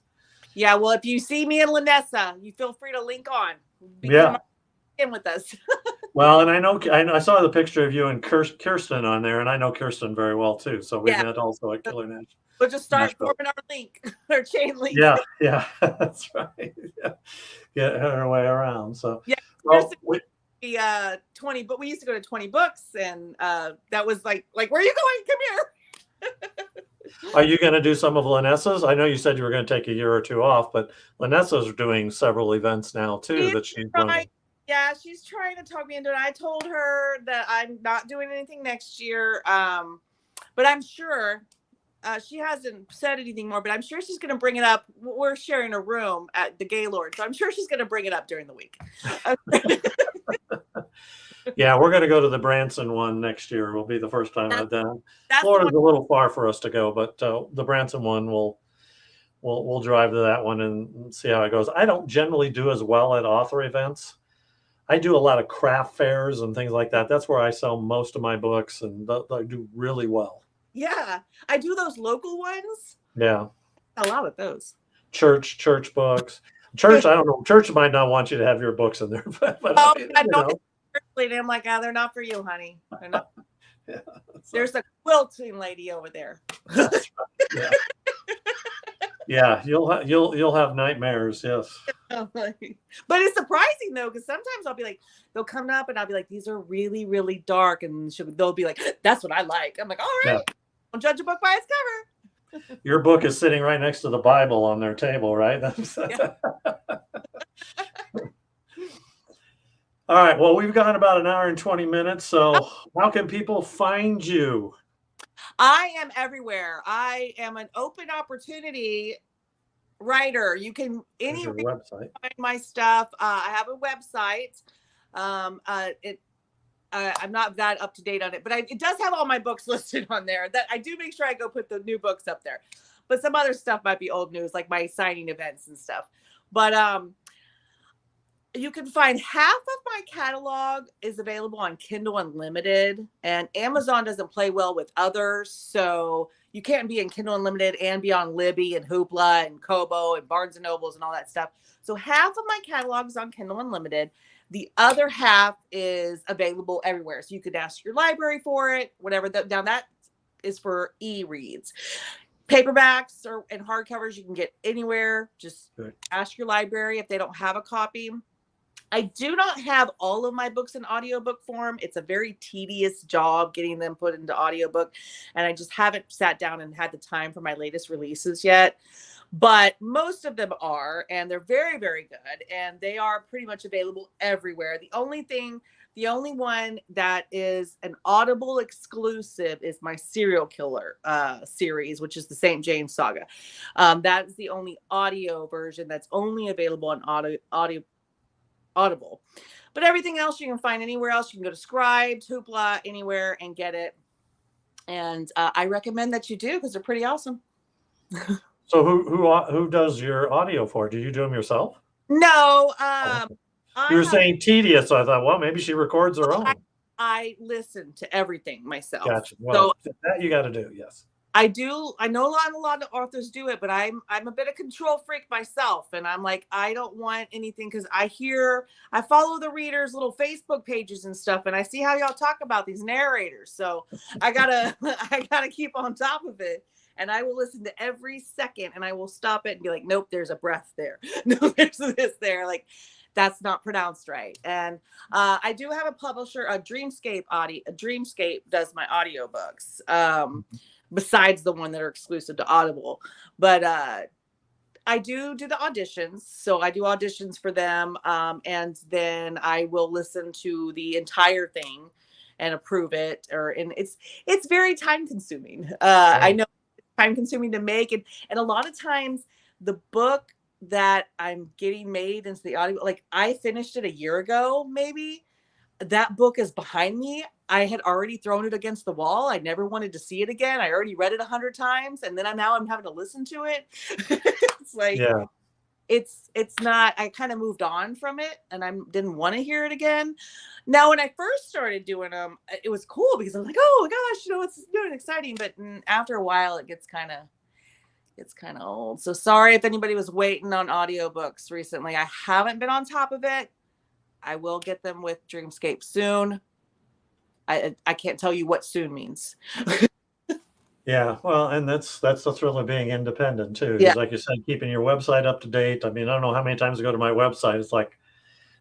S2: Yeah, well, if you see me and Lanessa, you feel free to link on.
S1: Yeah.
S2: In with us.
S1: Well, and I saw the picture of you and Kirsten on there, and I know Kirsten very well too. So we met also at Killer Nashville.
S2: We'll just start forming our link, our chain link.
S1: Yeah, that's right. Yeah. Get her way around. So
S2: yeah,
S1: well,
S2: 20, but we used to go to 20 books, and that was like where are you going? Come
S1: here. Are you going to do some of Lanessa's? I know you said you were going to take a year or two off, but Lanessa's doing several events now too that she's running.
S2: Yeah, she's trying to talk me into it. I told her that I'm not doing anything next year, but I'm sure she hasn't said anything more. But I'm sure she's going to bring it up. We're sharing a room at the Gaylord, so I'm sure she's going to bring it up during the week.
S1: Yeah, we're going to go to the Branson one next year. Will be the first time I've done. Florida's a little far for us to go, but the Branson one we'll drive to that one and see how it goes. I don't generally do as well at author events. I do a lot of craft fairs and things like that. That's where I sell most of my books, and I do really well.
S2: Yeah, I do those local ones.
S1: Yeah,
S2: a lot of those.
S1: Church books. Church, I don't know. Church might not want you to have your books in there, but
S2: I don't. I'm like, they're not for you, honey. They're not.
S1: Yeah,
S2: there's a quilting lady over there.
S1: That's right. Yeah, you'll have nightmares. Yes.
S2: But it's surprising though, because sometimes I'll be like, they'll come up and I'll be like, these are really, really dark, and they'll be like, that's what I like. I'm like, all right, don't judge a book by its cover.
S1: Your book is sitting right next to the Bible on their table, right? All right. Well, we've gone about an hour and 20 minutes. So how can people find you?
S2: I am everywhere. I am an open opportunity writer. You can
S1: website.
S2: Find my stuff. I have a website. I'm not that up to date on it, but it does have all my books listed on there. That I do make sure I go put the new books up there. But some other stuff might be old news, like my signing events and stuff. But you can find half of my catalog is available on Kindle Unlimited, and Amazon doesn't play well with others. So you can't be in Kindle Unlimited and be on Libby and Hoopla and Kobo and Barnes and Nobles and all that stuff. So half of my catalog is on Kindle Unlimited. The other half is available everywhere. So you could ask your library for it, whatever. Now that is for e-reads. Paperbacks and hardcovers you can get anywhere. Just ask your library if they don't have a copy. I do not have all of my books in audiobook form. It's a very tedious job getting them put into audiobook, and I just haven't sat down and had the time for my latest releases yet. But most of them are, and they're very, very good, and they are pretty much available everywhere. The only one that is an Audible exclusive is my Serial Killer series, which is the St. James Saga. That is the only audio version that's only available on Audible. But everything else you can find anywhere else. You can go to Scribd, Hoopla, anywhere and get it. And I recommend that you do, because they're pretty awesome.
S1: So who does your audio for? Do you do them yourself?
S2: No.
S1: You were saying tedious, so I thought, well, maybe she records her own.
S2: I listen to everything myself.
S1: Gotcha. Well, so that you got to do, yes.
S2: I do. I know a lot of authors do it, but I'm a bit of control freak myself, and I'm like, I don't want anything because I follow the readers' little Facebook pages and stuff, and I see how y'all talk about these narrators. So I gotta I gotta keep on top of it, and I will listen to every second, and I will stop it and be like, nope, there's a breath there. No, there's this there. Like that's not pronounced right. And I do have a publisher, a Dreamscape does my audiobooks. Besides the one that are exclusive to Audible. But I do the auditions. So I do auditions for them. And then I will listen to the entire thing and approve it. And it's very time consuming. I know it's time consuming to make. And a lot of times the book that I'm getting made into the audio, like I finished it a year ago, maybe. That book is behind me. I had already thrown it against the wall. I never wanted to see it again. I already read it 100 times, and then I'm having to listen to it. It's like
S1: Yeah.
S2: it's not. I kind of moved on from it, and I didn't want to hear it again. Now, when I first started doing them, it was cool because I was like, oh my gosh, it's new and exciting. But after a while, it gets kind of old. So sorry if anybody was waiting on audiobooks recently. I haven't been on top of it. I will get them with Dreamscape soon. I can't tell you what soon means.
S1: Yeah, well, and that's the thrill of being independent too.
S2: Yeah.
S1: Like you said, keeping your website up to date. I mean, I don't know how many times I go to my website. It's like,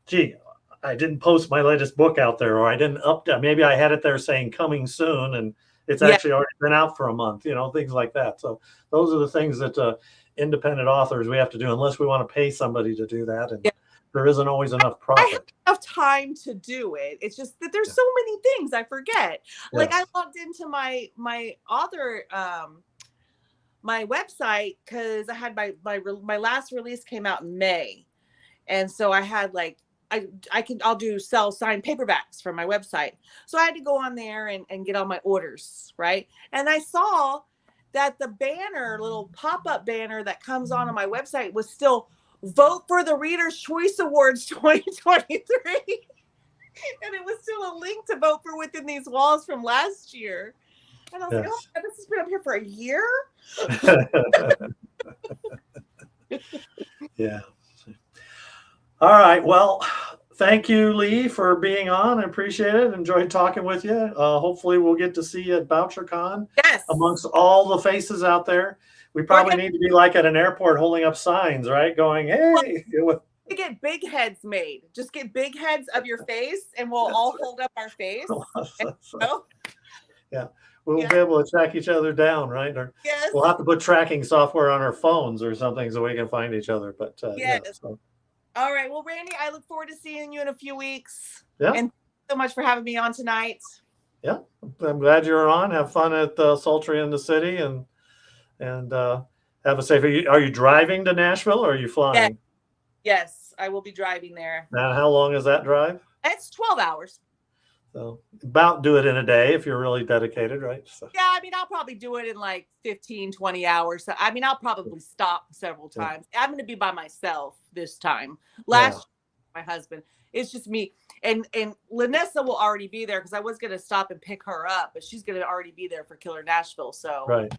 S1: gee, I didn't post my latest book out there, or I didn't update. Maybe I had it there saying coming soon, and it's actually already been out for a month. Things like that. So those are the things that independent authors we have to do, unless we want to pay somebody to do that, and there isn't always enough profit.
S2: I have enough time to do it. It's just that there's so many things I forget. Like I logged into my author my website because I had my last release came out in May, and so I had like I'll sell signed paperbacks from my website. So I had to go on there and get all my orders, right? And I saw that the little pop-up banner that comes on my website was still vote for the Reader's Choice Awards 2023. And it was still a link to vote for Within These Walls from last year. And I was like, oh, God, this has been up here for a year?
S1: Yeah. All right. Well, thank you, Leigh, for being on. I appreciate it. Enjoyed talking with you. Hopefully we'll get to see you at BoucherCon.
S2: Yes.
S1: Amongst all the faces out there. We probably need to be like at an airport holding up signs, right? Going, hey.
S2: To get big heads made. Just get big heads of your face, and we'll all hold up our face.
S1: Yeah. We'll be able to track each other down, right? Or we'll have to put tracking software on our phones or something so we can find each other. But
S2: all right. Well, Randy, I look forward to seeing you in a few weeks.
S1: Yeah.
S2: And thank you so much for having me on tonight.
S1: Yeah. I'm glad you're on. Have fun at Sultry in the City, and have a safe. Are you driving to Nashville or are you flying?
S2: Yes, I will be driving there.
S1: Now, how long is that drive?
S2: It's 12 hours.
S1: So about do it in a day if you're really dedicated, right? So.
S2: Yeah, I mean, I'll probably do it in like 15, 20 hours. So, I mean, I'll probably stop several times. I'm going to be by myself this time. Last year, my husband, it's just me. And Lanessa will already be there because I was going to stop and pick her up, but she's going to already be there for Killer Nashville. So
S1: right.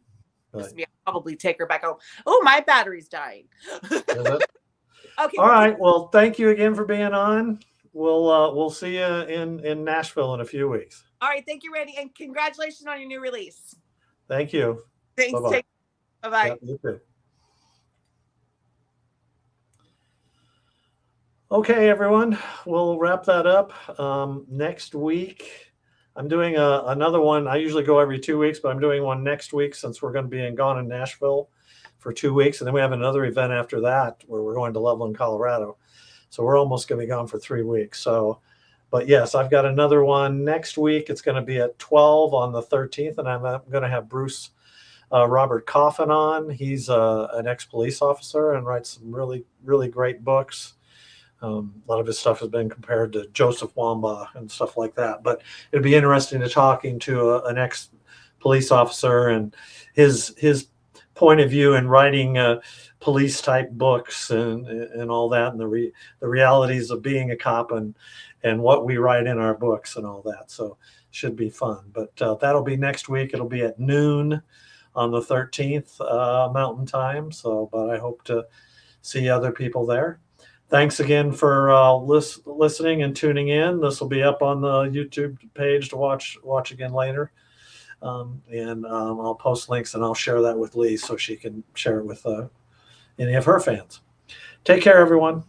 S2: I'll probably take her back home. Oh, my battery's dying. Okay.
S1: All right. Well, thank you again for being on. We'll see you in Nashville in a few weeks.
S2: All right. Thank you, Randy. And congratulations on your new release.
S1: Thank you.
S2: Thanks.
S1: Bye-bye.
S2: Bye-bye.
S1: Yeah, you too. Okay, everyone. We'll wrap that up. Next week, I'm doing another one. I usually go every 2 weeks, but I'm doing one next week since we're going to be gone in Nashville for 2 weeks. And then we have another event after that where we're going to Loveland, Colorado. So we're almost going to be gone for 3 weeks. But yes, I've got another one next week. It's going to be at 12 on the 13th. And I'm going to have Bruce Robert Coffin on. He's an ex-police officer and writes some really, really great books. A lot of his stuff has been compared to Joseph Wambaugh and stuff like that. But it'd be interesting to talking to an ex-police officer and his point of view in writing police type books and all that, and the realities of being a cop and what we write in our books and all that. So should be fun. But that'll be next week. It'll be at noon on the 13th Mountain Time. So, but I hope to see other people there. Thanks again for listening and tuning in. This will be up on the YouTube page to watch again later. And I'll post links and I'll share that with Leigh so she can share it with any of her fans. Take care, everyone.